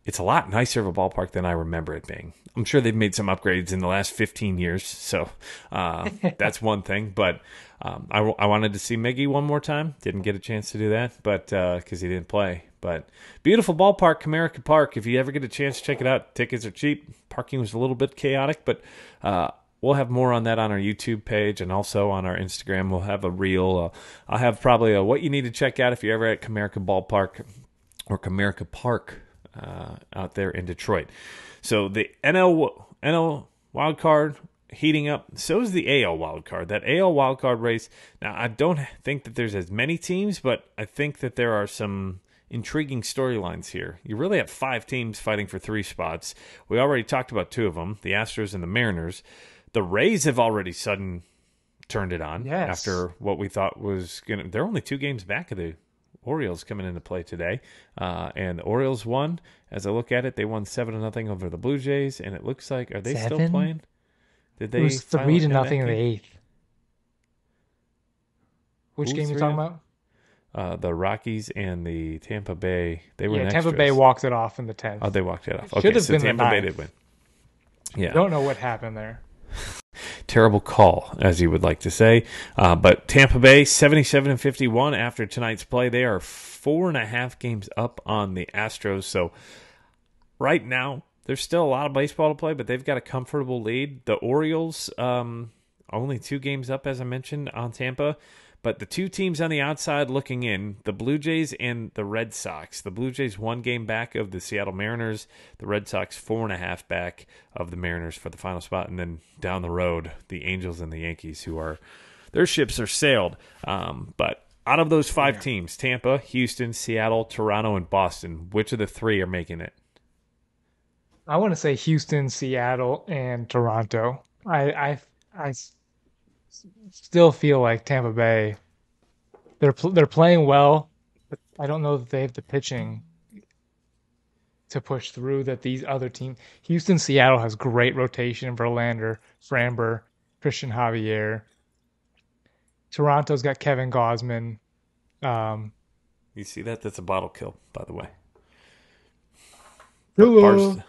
it's a lot nicer of a ballpark than I remember it being. I'm sure they've made some upgrades in the last 15 years, so that's one thing. But I wanted to see Miggy one more time. Didn't get a chance to do that, but because he didn't play. But beautiful ballpark, Comerica Park. If you ever get a chance, check it out. Tickets are cheap. Parking was a little bit chaotic, but we'll have more on that on our YouTube page and also on our Instagram. We'll have a reel. I'll have probably a what you need to check out if you're ever at Comerica Ballpark or Comerica Park out there in Detroit. So the NL wild card heating up. So is the AL wild card. That AL wild card race. Now, I don't think that there's as many teams, but I think that there are some intriguing storylines here. You really have 5 teams fighting for 3 spots. We already talked about 2 of them, the Astros and the Mariners. The Rays have already turned it on after what we thought was going to... They're only 2 games back of the Orioles coming into play today. And the Orioles won. As I look at it, they won 7-0 over the Blue Jays, and it looks like... Are they 7? still playing? Did they? It was 3-0 in the 8th. Which game are you talking about? The Rockies and the Tampa Bay. They were Tampa Bay walked it off in the 10th. Oh, they walked it off. Should have been Tampa the Bay 9th. did win. Yeah. Don't know what happened there. Terrible call, as you would like to say. But Tampa Bay, 77-51 after tonight's play. They are 4.5 games up on the Astros. So right now, there's still a lot of baseball to play, but they've got a comfortable lead. The Orioles, only 2 games up, as I mentioned, on Tampa. But the 2 teams on the outside looking in, the Blue Jays and the Red Sox. The Blue Jays 1 game back of the Seattle Mariners. The Red Sox 4.5 back of the Mariners for the final spot. And then down the road, the Angels and the Yankees, their ships are sailed. But out of those 5 teams, Tampa, Houston, Seattle, Toronto, and Boston, which of the 3 are making it? I want to say Houston, Seattle, and Toronto. I still feel like Tampa Bay. They're playing well, but I don't know that they have the pitching to push through that these other teams. Houston, Seattle has great rotation: Verlander, Framber, Christian Javier. Toronto's got Kevin Gausman. You see that? That's a bottle kill, by the way. Hello.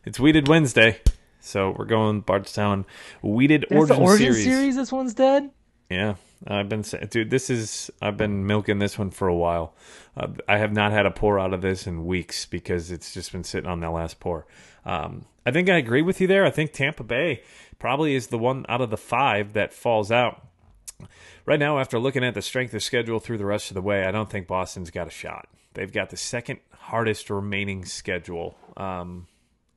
It's Weeded Wednesday. So we're going Bardstown Weeded That's Origin the Origin Series. Series. This one's dead. Yeah, I've been milking this one for a while. I have not had a pour out of this in weeks because it's just been sitting on that last pour. I think I agree with you there. I think Tampa Bay probably is the one out of the 5 that falls out. Right now, after looking at the strength of schedule through the rest of the way, I don't think Boston's got a shot. They've got the second hardest remaining schedule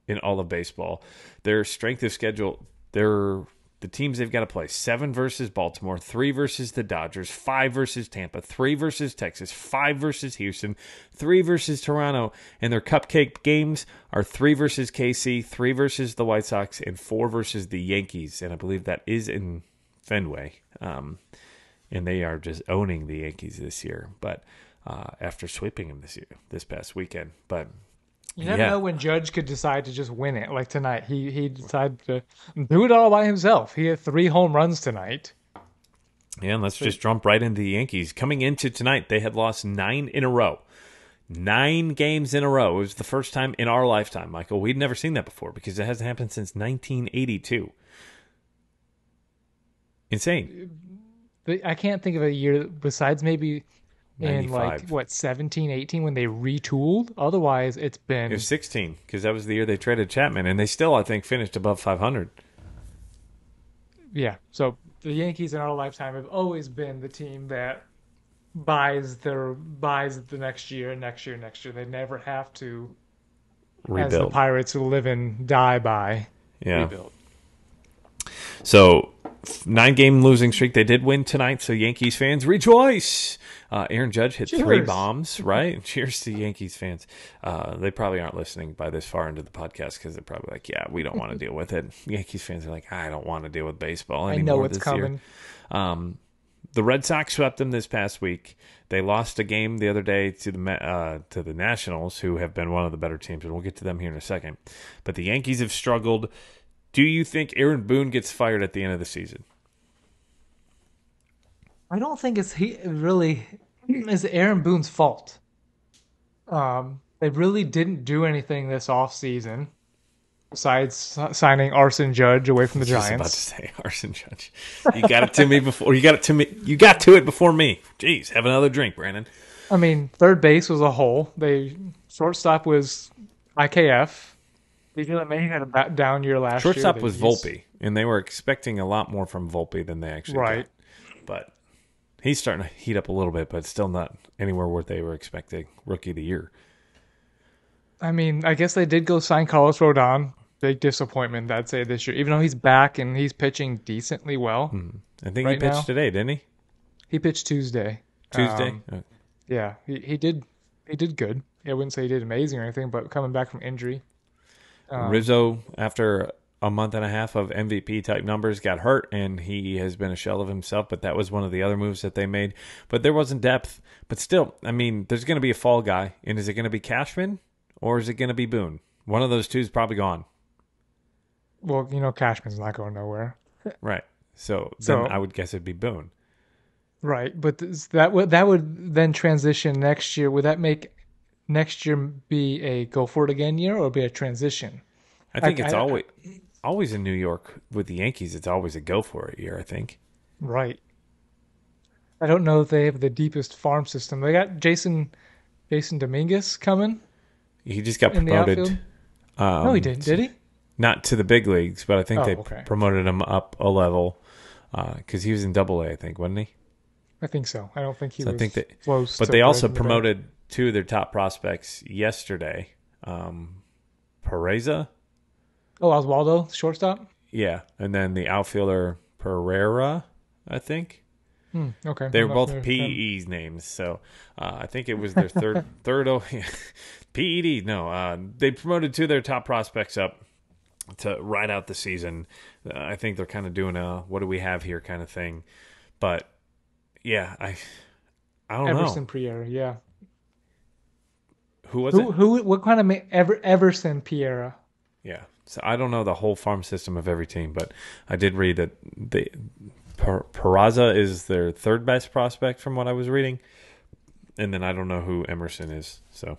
in all of baseball. Their strength of schedule, the teams they've got to play: 7 versus Baltimore, 3 versus the Dodgers, 5 versus Tampa, 3 versus Texas, 5 versus Houston, 3 versus Toronto, and their cupcake games are 3 versus KC, 3 versus the White Sox, and 4 versus the Yankees. And I believe that is in Fenway. And they are just owning the Yankees this year, but after sweeping them this past weekend. But you never know when Judge could decide to just win it. Like tonight, he decided to do it all by himself. He had 3 home runs tonight. Yeah, and let's just jump right into the Yankees. Coming into tonight, they had lost 9 in a row. 9 games in a row. It was the first time in our lifetime, Michael. We'd never seen that before because it hasn't happened since 1982. Insane. I can't think of a year besides maybe 95. in 17, 18 when they retooled. Otherwise, it's been... It was 16 because that was the year they traded Chapman, and they still, I think, finished above 500. Yeah, so the Yankees in our lifetime have always been the team that buys the next year. They never have to, rebuild. As the Pirates live and die by, rebuild. So, 9-game losing streak. They did win tonight, so Yankees fans rejoice. Aaron Judge hit 3 bombs, right? Cheers to Yankees fans. They probably aren't listening by this far into the podcast because they're probably like, yeah, we don't want to deal with it. Yankees fans are like, I don't want to deal with baseball anymore. I know what's coming. The Red Sox swept them this past week. They lost a game the other day to the Nationals, who have been one of the better teams, and we'll get to them here in a second. But the Yankees have struggled. Do you think Aaron Boone gets fired at the end of the season? I don't think it's Aaron Boone's fault. They really didn't do anything this offseason besides signing Arson Judge away from the Just about to Giants. say Arson Judge. You got it to me before. You got it to me. You got to it before me. Jeez, have another drink, Brandon. I mean, third base was a hole. Shortstop was IKF. DJ LeMay had a down year last year. Shortstop was Volpe, and they were expecting a lot more from Volpe than they actually got. But he's starting to heat up a little bit, but still not anywhere where they were expecting Rookie of the Year. I mean, I guess they did go sign Carlos Rodon. Big disappointment, I'd say, this year. Even though he's back and he's pitching decently well. I think right he pitched now. today, didn't he? He pitched Tuesday. Tuesday? Yeah, he did good. I wouldn't say he did amazing or anything, but coming back from injury. Rizzo, after a month and a half of MVP-type numbers, got hurt, and he has been a shell of himself, but that was one of the other moves that they made. But there wasn't depth. But still, I mean, there's going to be a fall guy, and is it going to be Cashman or is it going to be Boone? One of those two is probably gone. Well, Cashman's not going nowhere. Right. So then I would guess it'd be Boone. Right, but that would then transition next year. Would that make next year be a go for it again year or be a transition? I think it's always in New York with the Yankees. It's always a go for it year, I think. Right. I don't know if they have the deepest farm system. They got Jason Dominguez coming. He just got in promoted. The outfield. No, he didn't. Did he? Not to the big leagues, but I think they okay. promoted him up a level because he was in Double A, I think, wasn't he? I think so. I don't think he was close. But they also promoted two of their top prospects yesterday. Pereza. Oh, Oswaldo, shortstop? Yeah, and then the outfielder Pereira, I think. Okay. They were both PED's names, so I think it was their third PED. No, they promoted two of their top prospects up to ride out the season. I think they're kind of doing a what do we have here kind of thing. But yeah, I don't know. Everson Pereira, yeah. Who was it? What kind of Everson Pereira? Yeah. So I don't know the whole farm system of every team, but I did read that Peraza is their third best prospect from what I was reading, and then I don't know who Emerson is. So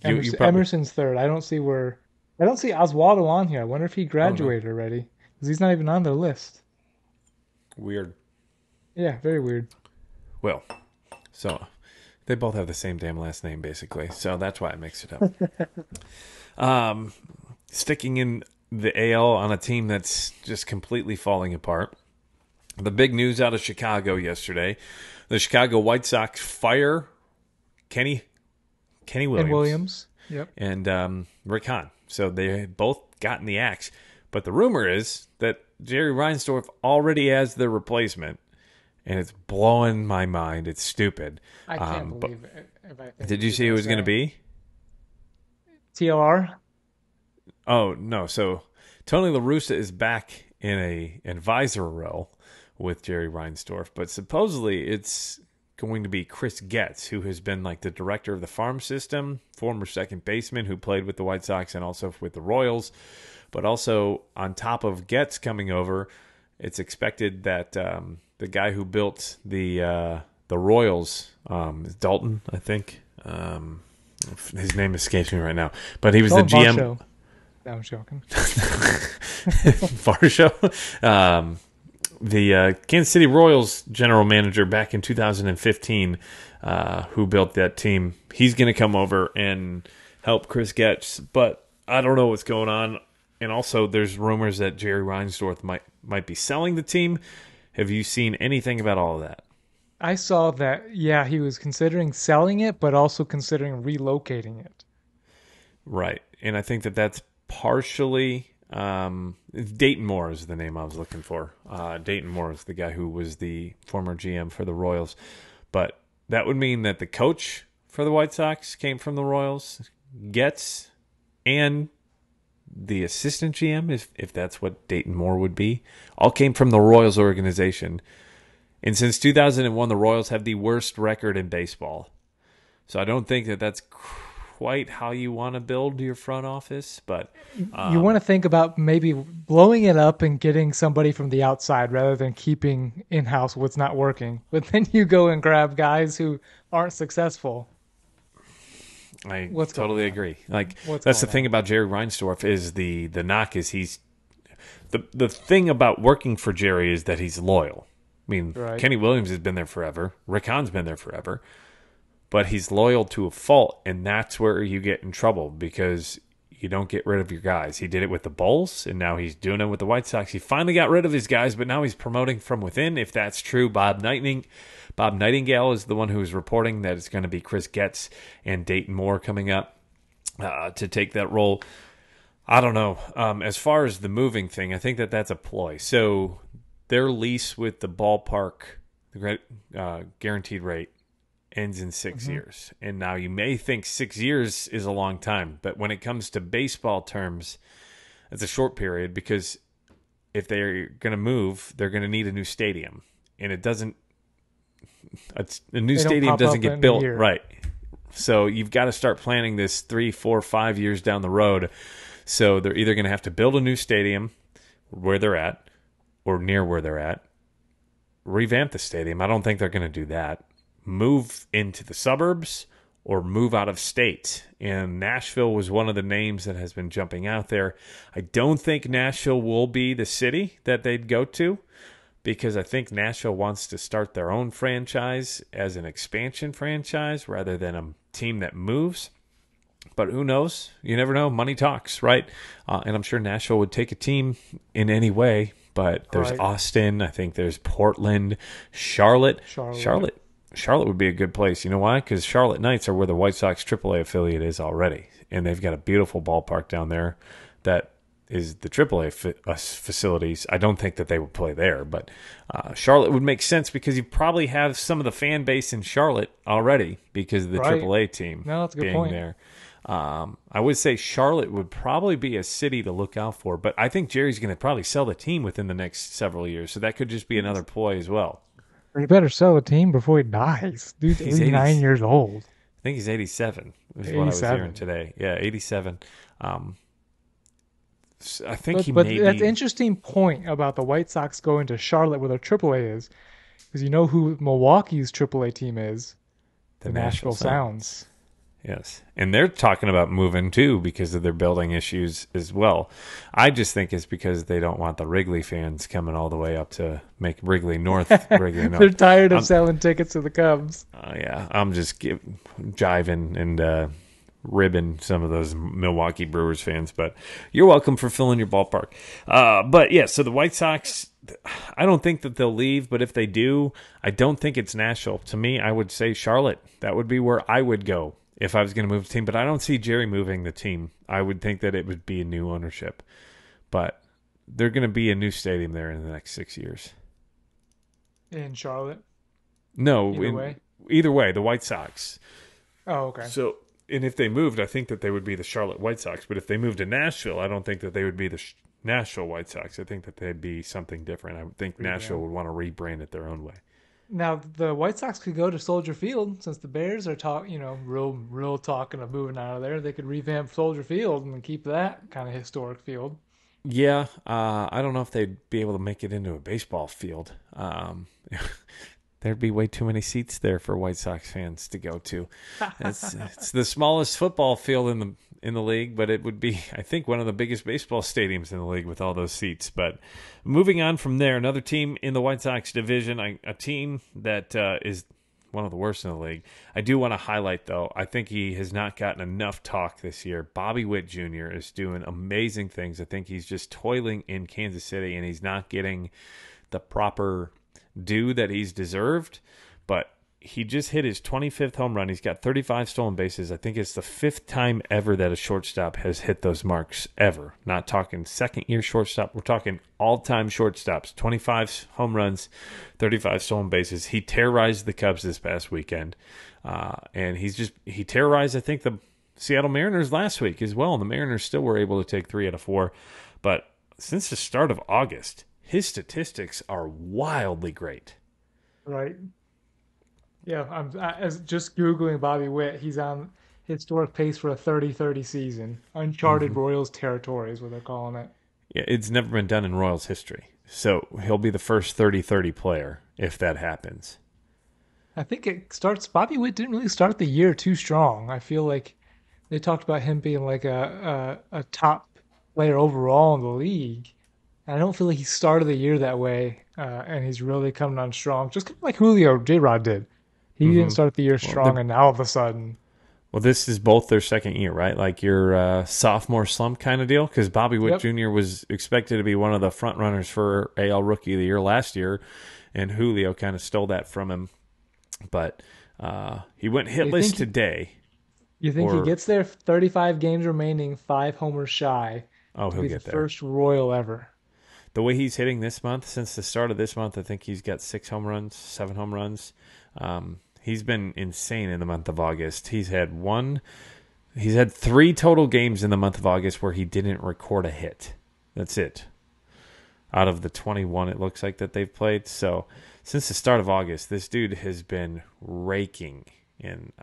Emerson's third. I don't see Oswaldo on here. I wonder if he graduated already because he's not even on their list. Weird. Yeah, very weird. Well, so they both have the same damn last name, basically. So that's why I mixed it up. Sticking in the AL on a team that's just completely falling apart. The big news out of Chicago yesterday: the Chicago White Sox fire Kenny Williams. Yep. And Rick Hahn. So they both gotten the axe. But the rumor is that Jerry Reinsdorf already has their replacement. And it's blowing my mind. It's stupid. I can't believe it. Did you see who it was going to be? TLR? Oh, no. So Tony La Russa is back in a advisor role with Jerry Reinsdorf. But supposedly it's going to be Chris Getz, who has been like the director of the farm system, former second baseman who played with the White Sox and also with the Royals. But also on top of Getz coming over, it's expected that the guy who built the Royals, is Dalton, I think. His name escapes me right now, but he was the GM. Varsho. No, I'm joking. Varsho. The Kansas City Royals general manager back in 2015, who built that team. He's going to come over and help Chris Getz, but I don't know what's going on. And also, there's rumors that Jerry Reinsdorf might be selling the team. Have you seen anything about all of that? I saw that, yeah, he was considering selling it, but also considering relocating it. Right. And I think that's partially... Dayton Moore is the name I was looking for. Dayton Moore is the guy who was the former GM for the Royals. But that would mean that the coach for the White Sox came from the Royals, Getz, and the assistant GM, if that's what Dayton Moore would be, all came from the Royals organization. And since 2001, the Royals have the worst record in baseball. So I don't think that's quite how you want to build your front office, but you want to think about maybe blowing it up and getting somebody from the outside rather than keeping in-house what's not working. But then you go and grab guys who aren't successful. I What's totally going on? agree. Like What's that's the going thing on? about Jerry Reinsdorf is the knock is he's the thing about working for Jerry is that he's loyal. I mean, Right. Kenny Williams has been there forever. Rick Hahn's been there forever. But he's loyal to a fault, and that's where you get in trouble because you don't get rid of your guys. He did it with the Bulls, and now he's doing it with the White Sox. He finally got rid of his guys, but now he's promoting from within. If that's true, Bob Nightingale is the one who is reporting that it's going to be Chris Getz and Dayton Moore coming up to take that role. I don't know. As far as the moving thing, I think that that's a ploy. So their lease with the ballpark, the guaranteed rate, ends in 6 years. And now you may think 6 years is a long time, but when it comes to baseball terms, it's a short period because if they're going to move, they're going to need a new stadium. And a new stadium doesn't get built. Right. So you've got to start planning this 3, 4, 5 years down the road. So they're either going to have to build a new stadium where they're at or near where they're at, revamp the stadium. I don't think they're going to do that. Move into the suburbs or move out of state. And Nashville was one of the names that has been jumping out there. I don't think Nashville will be the city that they'd go to because I think Nashville wants to start their own franchise as an expansion franchise rather than a team that moves. But who knows? You never know. Money talks, right? And I'm sure Nashville would take a team in any way. But there's Austin. I think there's Portland, Charlotte. Charlotte would be a good place. You know why? Because Charlotte Knights are where the White Sox AAA affiliate is already. And they've got a beautiful ballpark down there that is the AAA facilities. I don't think that they would play there. But Charlotte would make sense because you probably have some of the fan base in Charlotte already because of the AAA team that's a good being point. there. I would say Charlotte would probably be a city to look out for. But I think Jerry's going to probably sell the team within the next several years. So that could just be another ploy as well. He better sell a team before he dies. Dude's 89 years old. I think he's 87 is what I was hearing today. Yeah, 87. I think But that's an interesting point about the White Sox going to Charlotte where their AAA is. Because you know who Milwaukee's AAA team is? The Nashville Sounds. Yes. And they're talking about moving too because of their building issues as well. I just think it's because they don't want the Wrigley fans coming all the way up to make Wrigley North. They're tired of selling tickets to the Cubs. Yeah. I'm just jiving and ribbing some of those Milwaukee Brewers fans. But you're welcome for filling your ballpark. But yeah, so the White Sox, I don't think that they'll leave. But if they do, I don't think it's Nashville. To me, I would say Charlotte. That would be where I would go if I was going to move the team. But I don't see Jerry moving the team. I would think that it would be a new ownership. But they're going to be a new stadium there in the next 6 years. In Charlotte? No. Either way, the White Sox. Oh, okay. So, and if they moved, I think that they would be the Charlotte White Sox. But if they moved to Nashville, I don't think that they would be the Nashville White Sox. I think that they'd be something different. I would think Nashville would want to rebrand it their own way. Now the White Sox could go to Soldier Field since the Bears are real talking of moving out of there. They could revamp Soldier Field and keep that kind of historic field. Yeah, I don't know if they'd be able to make it into a baseball field. There'd be way too many seats there for White Sox fans to go to. It's the smallest football field in the league, but it would be, I think, one of the biggest baseball stadiums in the league with all those seats. But moving on from there, another team in the White Sox division, a team that is one of the worst in the league. I do want to highlight, though, I think he has not gotten enough talk this year. Bobby Witt Jr. is doing amazing things. I think he's just toiling in Kansas City, and he's not getting the proper due that he's deserved. But he just hit his 25th home run. He's got 35 stolen bases. I think it's the 5th time ever that a shortstop has hit those marks ever. Not talking second-year shortstop. We're talking all-time shortstops. 25 home runs, 35 stolen bases. He terrorized the Cubs this past weekend. And he terrorized, I think, the Seattle Mariners last week as well. And the Mariners still were able to take 3 out of 4. But since the start of August, his statistics are wildly great. Right. Yeah, as just Googling Bobby Witt, he's on historic pace for a 30-30 season. Uncharted Royals territory is what they're calling it. Yeah, it's never been done in Royals history. So he'll be the first 30-30 player if that happens. I think Bobby Witt didn't really start the year too strong. I feel like They talked about him being like a top player overall in the league. And I don't feel like he started the year that way, and he's really coming on strong. Just kind of like Julio J-Rod did. He didn't Hmm. start the year Well, strong, and now all of a sudden, well, this is both their second year, right? Like your sophomore slump kind of deal. Because Bobby Witt yep. Jr. was expected to be one of the front runners for AL Rookie of the Year last year, and Julio kind of stole that from him. But he went You hitless think today. you think he Or gets there? 35 games remaining, 5 homers shy oh, to he'll be the get there. first Royal ever. The way he's hitting this month, since the start of this month, I think he's got 6 home runs, 7 home runs. He's been insane in the month of August. He's had 3 total games in the month of August where he didn't record a hit. That's it. Out of the 21, it looks like that they've played. So since the start of August, this dude has been raking. And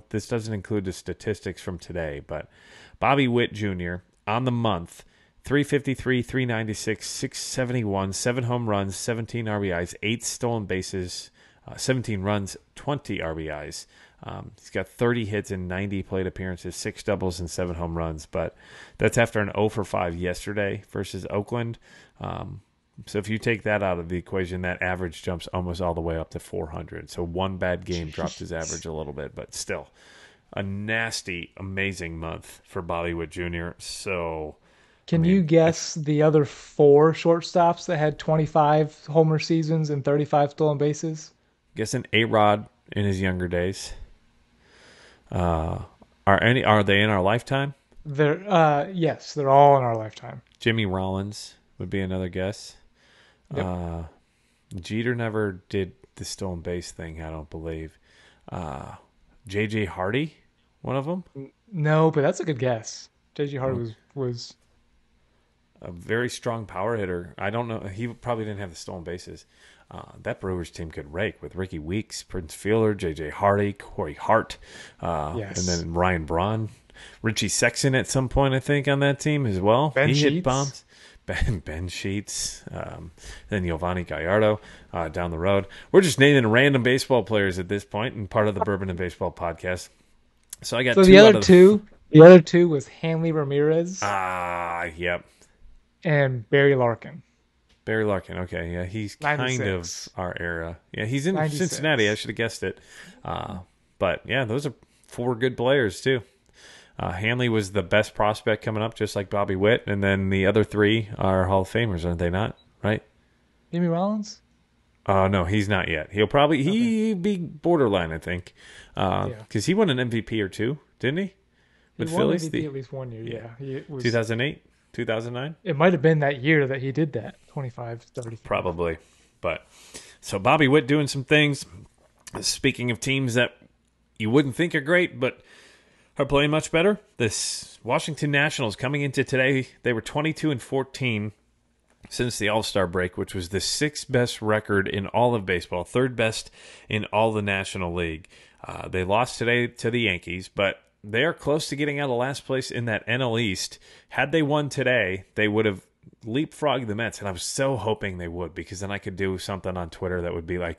this doesn't include the statistics from today, but Bobby Witt Jr. on the month, 353, 396, 671, 7 home runs, 17 RBIs, 8 stolen bases, 17 runs, 20 RBIs. He's got 30 hits in 90 plate appearances, 6 doubles, and 7 home runs. But that's after an 0 for 5 yesterday versus Oakland. So if you take that out of the equation, that average jumps almost all the way up to 400. So one bad game dropped his average a little bit, but still a nasty, amazing month for Bobby Witt Jr. So, I Can you mean, guess the other 4 shortstops that had 25 homer seasons and 35 stolen bases? guessing A-Rod in his younger days. Uh, are they in our lifetime? Yes, they're all in our lifetime. Jimmy Rollins would be another guess. Yep. Uh, Jeter never did the stolen base thing, I don't believe. Uh, J.J. Hardy, one of them. No, but that's a good guess. J.J. Hardy was A very strong power hitter. I don't know. He probably didn't have the stolen bases. That Brewers team could rake with Ricky Weeks, Prince Fielder, J.J. Hardy, Corey Hart, and yes. then Ryan Braun. Richie Sexton at some point, I think, on that team as well. Ben He hit Sheets. bombs. Ben Sheets, then Giovanni Gallardo down the road. We're just naming random baseball players at this point and part of the Bourbon and Baseball podcast. So I got So two the out other of two, the other two was Hanley Ramirez yep. and Barry Larkin. Barry Larkin. Okay, yeah, he's kind 96. of our era. Yeah, he's in 96. Cincinnati. I should have guessed it. But yeah, those are 4 good players too. Hanley was the best prospect coming up, just like Bobby Witt, and then the other 3 are Hall of Famers, aren't they not? Right? Jimmy Rollins? No, he's not yet. He'd be borderline, I think, because he won an MVP or 2, didn't he? With He won Phillies, MVP at least 1 year. Yeah, he was. 2008, 2009. It might have been that year that he did that. 25, 30. Probably. But so Bobby Witt doing some things. Speaking of teams that you wouldn't think are great, but are playing much better. This Washington Nationals coming into today, they were 22-14 since the All-Star break, which was the 6th best record in all of baseball, 3rd best in all the National League. They lost today to the Yankees, but they are close to getting out of last place in that NL East. Had they won today, they would have leapfrogged the Mets, and I was so hoping they would, because then I could do something on Twitter that would be like,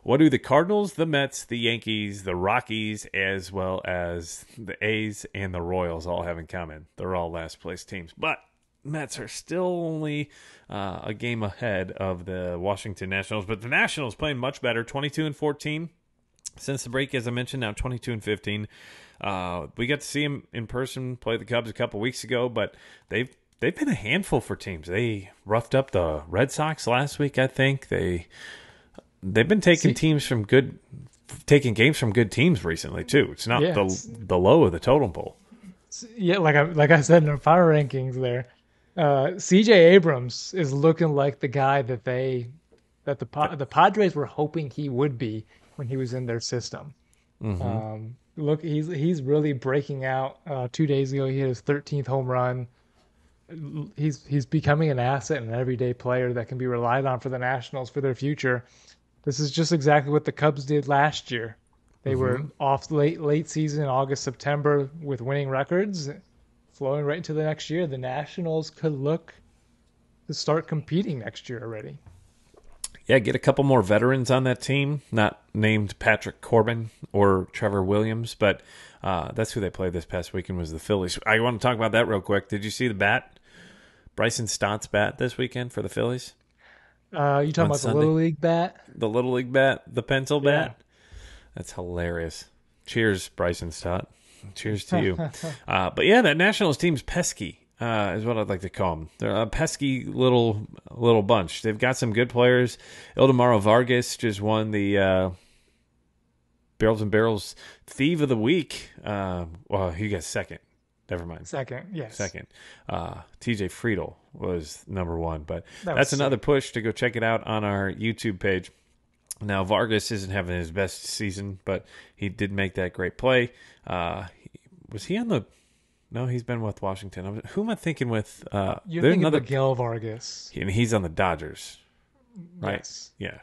what do the Cardinals, the Mets, the Yankees, the Rockies, as well as the A's and the Royals all have in common? They're all last place teams, but Mets are still only a game ahead of the Washington Nationals, but the Nationals playing much better, 22-14 since the break, as I mentioned. Now 22-15. We got to see him in person play the Cubs a couple weeks ago, but they've been a handful for teams. They roughed up the Red Sox last week, I think. They've been taking games from good teams recently too. It's not the low of the totem pole. Yeah, like I said in our power rankings there, C.J. Abrams is looking like the guy that the Padres were hoping he would be when he was in their system. Mm-hmm. Look, he's really breaking out. 2 days ago, he hit his 13th home run. He's becoming an asset and an everyday player that can be relied on for the Nationals for their future. This is just exactly what the Cubs did last year. They were off late season, August, September, with winning records, flowing right into the next year. The Nationals could look to start competing next year already. Yeah, get a couple more veterans on that team, not named Patrick Corbin or Trevor Williams, but that's who they played this past weekend was the Phillies. I want to talk about that real quick. Did you see the bat? Bryson Stott's bat this weekend for the Phillies? You talking about Sunday? the Little League bat? The Little League bat, the pencil Yeah. bat? That's hilarious. Cheers, Bryson Stott. Cheers to you. But yeah, that Nationals team's pesky. Is what I'd like to call them. They're a pesky little bunch. They've got some good players. Ildemaro Vargas just won the Barrels and Barrels Thief of the Week. Well, he got second. Never mind. Second, yes. Second. TJ Friedel was number one. But That was that's another sick. push to go check it out on our YouTube page. Now, Vargas isn't having his best season, but he did make that great play. Was he on the... No, he's been with Washington. Who am I thinking with? You're there's thinking another, Miguel Vargas. and he's on the Dodgers, right? Yes. Yeah.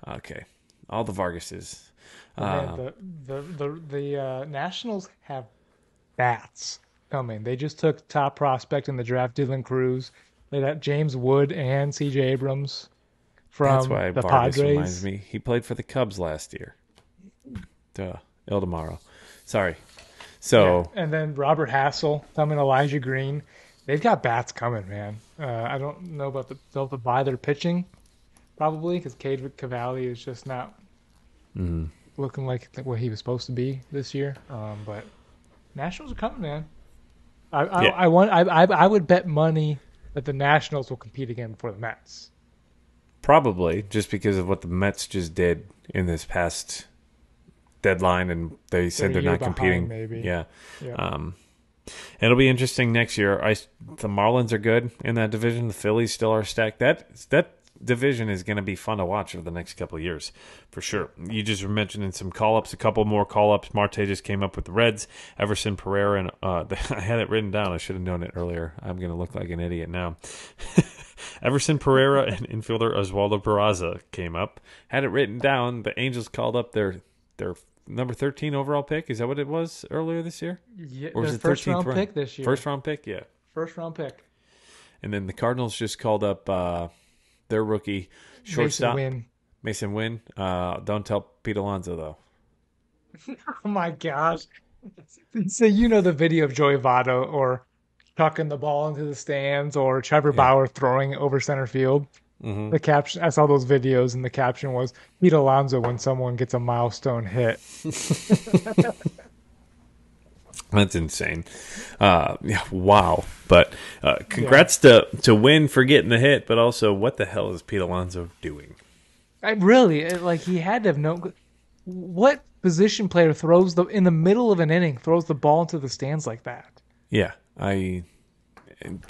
Okay. All the Vargases. Man, the Nationals have bats coming. They just took top prospect in the draft, Dylan Cruz. They got James Wood and C.J. Abrams from That's why the Vargas Padres. reminds me. He played for the Cubs last year. Duh. Ildemaro. Sorry. So Yeah. And then Robert Hassel coming, Elijah Green. They've got bats coming, man. I don't know about they'll have to buy their pitching, probably, because Cade Cavalli is just not looking like what he was supposed to be this year. But Nationals are coming, man. I would bet money that the Nationals will compete again before the Mets. probably just because of what the Mets just did in this past deadline, and they said They're they're a not year competing. behind, maybe. Yeah. Yeah. It'll be interesting next year. The Marlins are good in that division. The Phillies still are stacked. That division is going to be fun to watch over the next couple of years, for sure. You just were mentioning some call-ups, a couple more call-ups. Marte just came up with the Reds. Everson Pereira, and I had it written down. I should have known it earlier. I'm going to look like an idiot now. Everson Pereira and infielder Oswaldo Peraza came up. Had it written down. The Angels called up their number 13 overall pick. Is that what it was earlier this year? Yeah, Or was their it first 13th round round? pick this year. First round pick, yeah. First round pick. And then the Cardinals just called up their rookie shortstop, Mason Wynn. Don't tell Pete Alonso, though. Oh my gosh. So you know the video of Joey Votto or tucking the ball into the stands or Trevor Bauer throwing it over center field. Mm-hmm. The caption, I saw those videos, and the caption was Pete Alonso when someone gets a milestone hit. That's insane. Yeah, wow. But congrats to Wynn for getting the hit, but also what the hell is Pete Alonso doing? He had to have known. What position player throws in the middle of an inning, throws the ball into the stands like that? Yeah,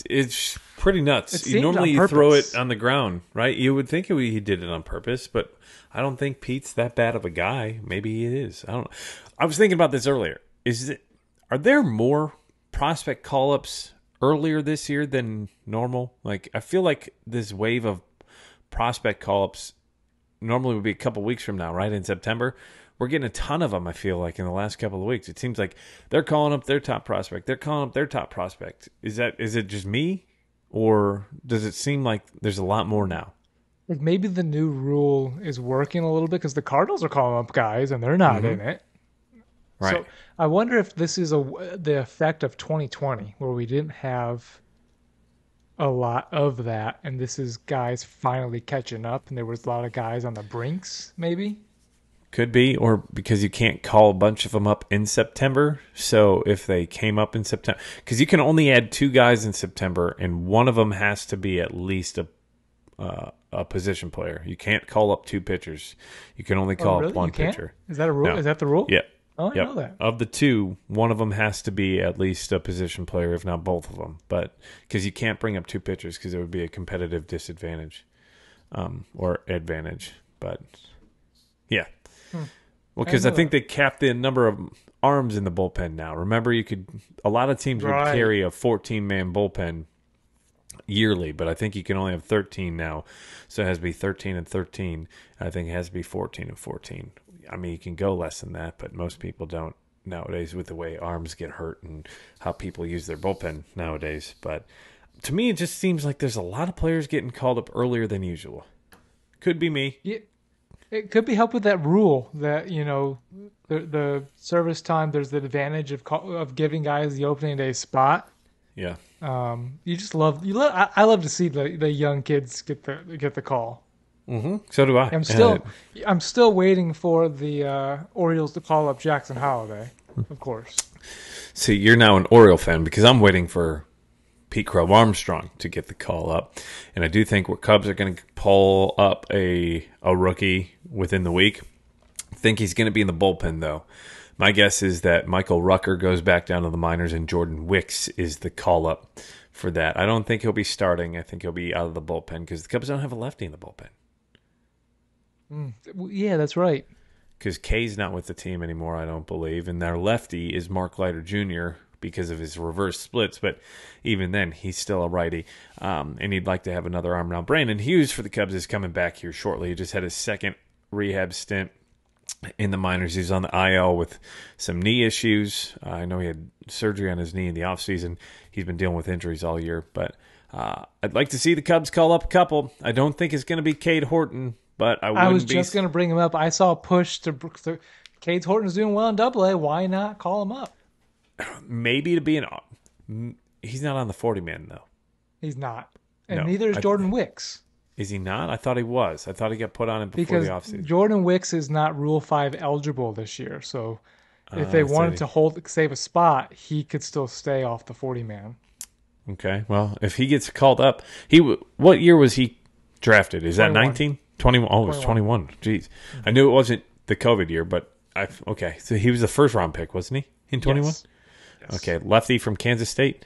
it's pretty nuts. It seems Normally on you throw purpose. it on the ground, right? You would think he did it on purpose, but I don't think Pete's that bad of a guy. Maybe he is. I don't know. I was thinking about this earlier. Are there more prospect call-ups earlier this year than normal? Like, I feel like this wave of prospect call-ups normally would be a couple weeks from now, right? In September. We're getting a ton of them, I feel like, in the last couple of weeks. It seems like they're calling up their top prospect. They're calling up their top prospect. Is it just me? Or does it seem like there's a lot more now? Like maybe the new rule is working a little bit because the Cardinals are calling up guys and they're not in it. Right. So I wonder if this is the effect of 2020 where we didn't have a lot of that, and this is guys finally catching up, and there was a lot of guys on the brinks, maybe. Could be, or because you can't call a bunch of them up in September. So if they came up in September, because you can only add 2 guys in September, and one of them has to be at least a position player. You can't call up 2 pitchers. You can only call really? up 1 You can't? pitcher. Is that a rule? No. Is that the rule? Yeah. Oh, I Yep. know that. Of the 2, one of them has to be at least a position player, if not both of them. But because you can't bring up 2 pitchers, because it would be a competitive disadvantage or advantage. But yeah. Well, because I think they capped the number of arms in the bullpen now. Remember, a lot of teams would Right. carry a 14-man bullpen yearly, but I think you can only have 13 now. So it has to be 13 and 13. I think it has to be 14 and 14. I mean, you can go less than that, but most people don't nowadays with the way arms get hurt and how people use their bullpen nowadays. But to me, it just seems like there's a lot of players getting called up earlier than usual. Could be me. Yeah, it could be helped with that rule that the service time. There's the advantage of giving guys the opening day spot. Yeah. You just love you. I love to see the young kids get the call. Mm-hmm. So do I. I'm still waiting for the Orioles to call up Jackson Holliday, of course. See, you're now an Oriole fan because I'm waiting for Pete Crow Armstrong to get the call up, and I do think Cubs are going to pull up a rookie within the week. I think he's going to be in the bullpen though. My guess is that Michael Rucker goes back down to the minors and Jordan Wicks is the call-up for that. I don't think he'll be starting. I think he'll be out of the bullpen because the Cubs don't have a lefty in the bullpen. Yeah, that's right. Because Kay's not with the team anymore, I don't believe. And their lefty is Mark Leiter Jr. because of his reverse splits. But even then, he's still a righty. And he'd like to have another arm. Now, Brandon Hughes for the Cubs is coming back here shortly. He just had his second rehab stint in the minors. He's on the IL with some knee issues. I know he had surgery on his knee in the offseason. He's been dealing with injuries all year. But I'd like to see the Cubs call up a couple. I don't think it's going to be Cade Horton, but I was just going to bring him up. I saw a push to Cade Horton's doing well in Double-A. Why not call him up? Maybe to be he's not on the 40-man, though. He's not. And neither is Jordan Wicks. Is he not? I thought he was. I thought he got put on it before the offseason. Jordan Wicks is not Rule 5 eligible this year, so if they wanted to save a spot, he could still stay off the 40-man. Okay, well, if he gets called up, what year was he drafted? Is 21. That 19? 21. Oh, it was 21. Jeez. I knew it wasn't the COVID year, but okay. So he was the first-round pick, wasn't he, in 21? Yes. Okay, lefty from Kansas State?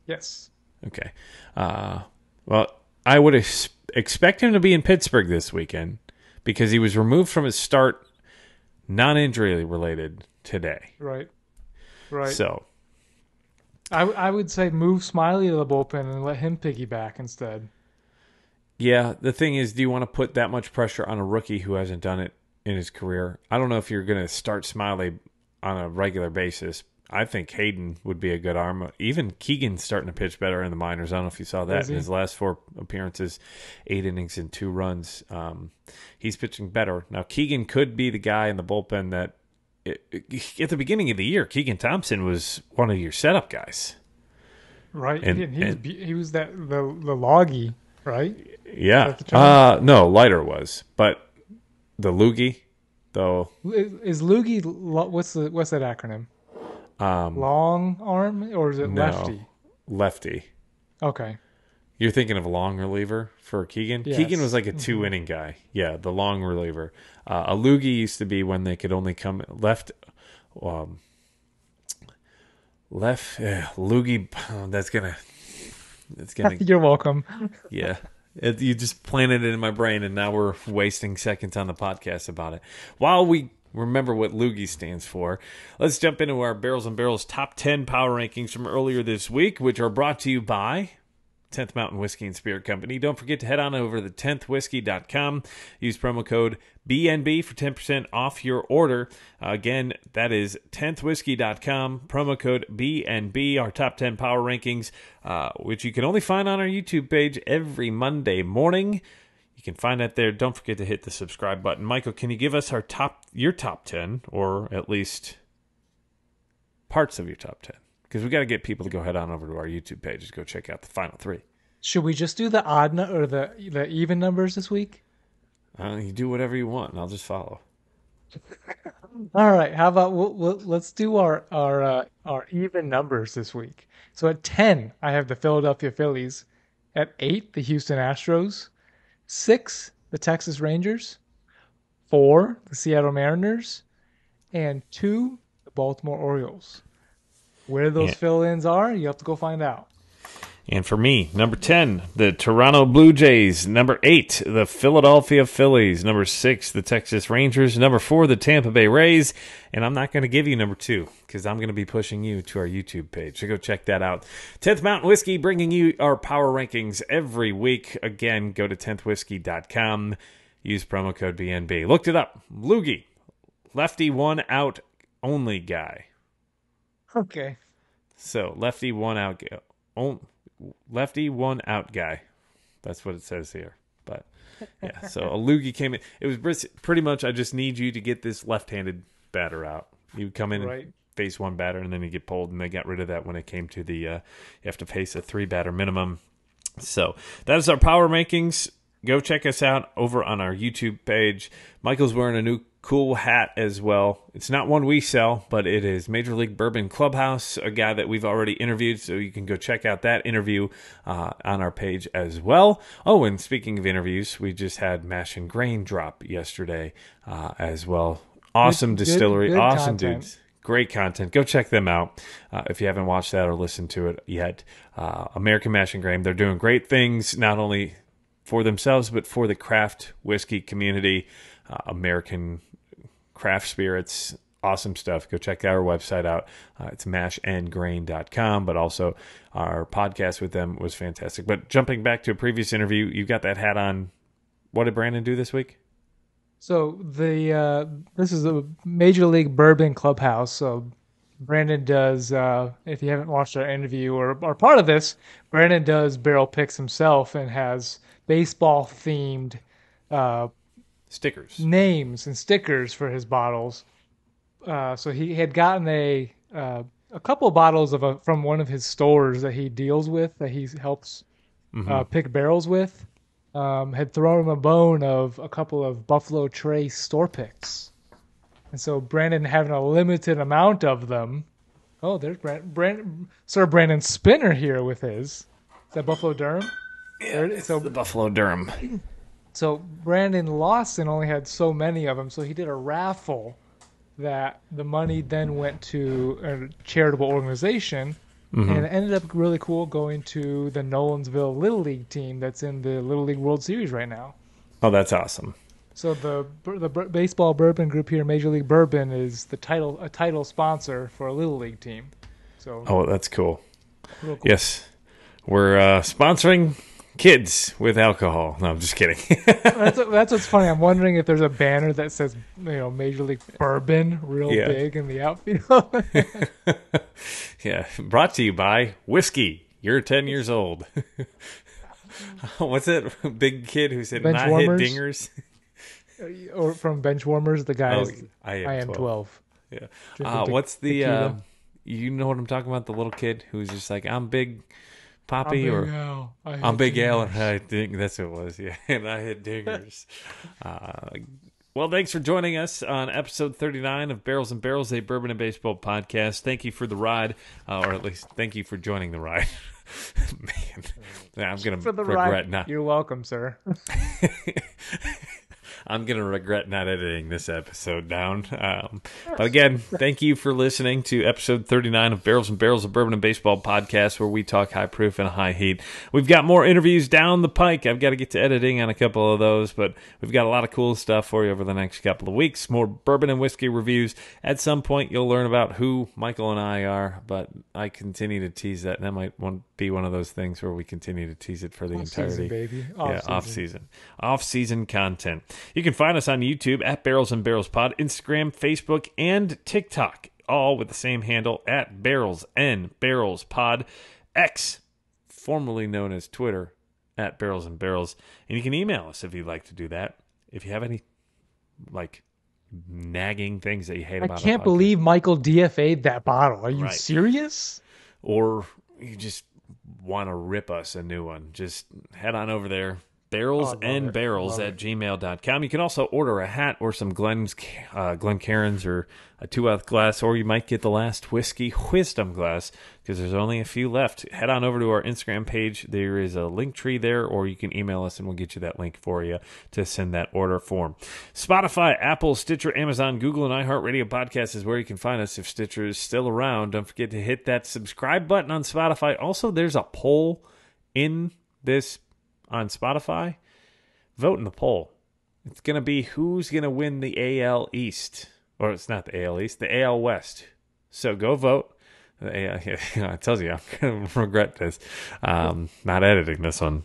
Yes. Okay. Well, I would expect him to be in Pittsburgh this weekend because he was removed from his start, non-injury related, today. Right. So I would say move Smiley to the bullpen and let him piggyback instead. Yeah, the thing is, do you want to put that much pressure on a rookie who hasn't done it in his career? I don't know if you're going to start Smiley on a regular basis. I think Hayden would be a good arm. Even Keegan's starting to pitch better in the minors. I don't know if you saw that in his last 4 appearances, 8 innings and 2 runs. He's pitching better. Now, Keegan could be the guy in the bullpen that, at the beginning of the year, Keegan Thompson was one of your setup guys. Right. He was the loggy, right? Yeah. No, Leiter was. But the loogie, though. Is loogie, what's that acronym? Long arm, or is it lefty? Lefty. Okay. You're thinking of a long reliever for Keegan? Yes. Keegan was like a 2-inning guy. Yeah, the long reliever. A loogie used to be when they could only come left. Loogie. That's gonna. You're welcome. Yeah. You just planted it in my brain, and now we're wasting seconds on the podcast about it. While we remember what Loogie stands for, let's jump into our Barrels and Barrels top 10 power rankings from earlier this week, which are brought to you by 10th Mountain Whiskey and Spirit Company. Don't forget to head on over to 10thwhiskey.com. Use promo code BNB for 10% off your order. Again, that is 10thwhiskey.com, promo code BNB, our top 10 power rankings, which you can only find on our YouTube page every Monday morning. You can find that there. Don't forget to hit the subscribe button. Michael, can you give us your top 10, or at least parts of your top 10? Because we got to get people to go head on over to our YouTube page to go check out the final 3. Should we just do the odd or the even numbers this week? You do whatever you want, and I'll just follow. All right. How about let's do our even numbers this week. So at 10, I have the Philadelphia Phillies. At 8, the Houston Astros. 6, the Texas Rangers. 4, the Seattle Mariners. And 2, the Baltimore Orioles. Where those fill-ins are, you have to go find out. And for me, number 10, the Toronto Blue Jays. Number 8, the Philadelphia Phillies. Number 6, the Texas Rangers. Number 4, the Tampa Bay Rays. And I'm not going to give you number 2 because I'm going to be pushing you to our YouTube page. So go check that out. 10th Mountain Whiskey bringing you our power rankings every week. Again, go to 10thwhiskey.com. Use promo code BNB. Looked it up. Loogie, lefty one out only guy. Okay. So lefty one out guy. That's what it says here. But yeah, so a loogie came in. It was pretty much, I just need you to get this left-handed batter out. You come in and face one batter, and then you get pulled, and they got rid of that when it came to the you have to face a 3-batter minimum. So that is our power rankings. Go check us out over on our YouTube page. Michael's wearing a new cool hat as well. It's not one we sell, but it is Major League Bourbon Clubhouse, a guy that we've already interviewed, so you can go check out that interview on our page as well. Oh, and speaking of interviews, we just had Mash and Grain drop yesterday as well. Awesome distillery, good awesome content. Dudes. Great content. Go check them out if you haven't watched that or listened to it yet. American Mash and Grain, they're doing great things, not only for themselves, but for the craft whiskey community, American craft spirits, awesome stuff. Go check our website out. It's mashandgrain.com, but also our podcast with them was fantastic. But jumping back to a previous interview, you got that hat on. What did Brandon do this week? So this is a Major League Bourbon Clubhouse. So Brandon does, if you haven't watched our interview or part of this, Brandon does barrel picks himself and has baseball-themed stickers, names, and stickers for his bottles. So he had gotten a couple of bottles from one of his stores that he deals with, that he helps pick barrels with. Had thrown him a bone of a couple of Buffalo Trace store picks. And so Brandon, having a limited amount of them. Oh, there's Sir Brandon Spinner here with his. Is that Buffalo Durham? Yeah, it's the Buffalo Durham. So Brandon Lawson only had so many of them, so he did a raffle that the money then went to a charitable organization, and it ended up really cool, going to the Nolensville Little League team that's in the Little League World Series right now. Oh, that's awesome. So the baseball bourbon group here, Major League Bourbon, is a title sponsor for a Little League team. So that's cool. Cool. Yes, we're sponsoring kids with alcohol. No, I'm just kidding. That's what's funny. I'm wondering if there's a banner that says, Major League Bourbon real big in the outfield. Yeah, brought to you by Whiskey. You're 10 years old. What's that big kid who said not hit dingers? Or from Benchwarmers, the guy I am 12. Yeah. What's the you know what I'm talking about? The little kid who's just like, I'm Big Poppy, I'm Big Al, and I think that's what it was. Yeah, and I hit dingers. Well, thanks for joining us on episode 39 of Barrels and Barrels, a Bourbon and Baseball podcast. Thank you for the ride, or at least thank you for joining the ride. Man, I'm going to regret not. You're welcome, sir. I'm going to regret not editing this episode down. But again, thank you for listening to episode 39 of Barrels and Barrels of Bourbon and Baseball podcast, where we talk high proof and high heat. We've got more interviews down the pike. I've got to get to editing on a couple of those, but we've got a lot of cool stuff for you over the next couple of weeks. More bourbon and whiskey reviews. At some point, you'll learn about who Michael and I are, but I continue to tease that, and that might be one of those things where we continue to tease it for the entirety. Off-season, baby. Off-season. Off-season content. You can find us on YouTube at Barrels and Barrels Pod, Instagram, Facebook, and TikTok, all with the same handle at Barrels and Barrels Pod. X, formerly known as Twitter, at Barrels and Barrels. And you can email us if you'd like to do that. If you have any, nagging things that you hate about I can't believe Michael DFA'd that bottle. Are you serious? Or you just want to rip us a new one, just head on over there. barrelsandbarrels at gmail.com. You can also order a hat or some Glencairns or a 2-ounce glass, or you might get the last Whiskey Wisdom glass because there's only a few left. Head on over to our Instagram page. There is a link tree there, or you can email us and we'll get you that link for you to send that order form. Spotify, Apple, Stitcher, Amazon, Google, and iHeartRadio podcasts is where you can find us if Stitcher is still around. Don't forget to hit that subscribe button on Spotify. Also, there's a poll in this on Spotify. Vote in the poll. It's going to be who's going to win the AL East. Or it's not the AL East, the AL West. So go vote. I tell you, I'm going to regret this. Not editing this one.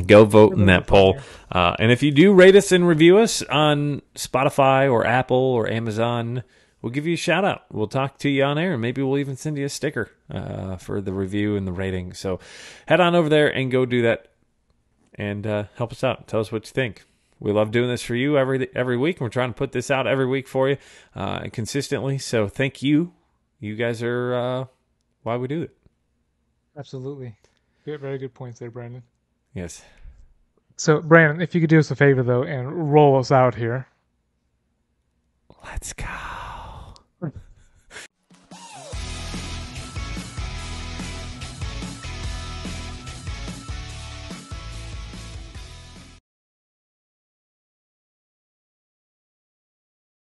Go vote in that poll. And if you do rate us and review us on Spotify or Apple or Amazon, we'll give you a shout out. We'll talk to you on air, and maybe we'll even send you a sticker for the review and the rating. So head on over there and go do that. and help us out. Tell us what you think. We love doing this for you every week, and we're trying to put this out every week for you consistently. So thank you. You guys are why we do it. Absolutely. Good, very good points there, Brandon. Yes. So, Brandon, if you could do us a favor, though, and roll us out here. Let's go.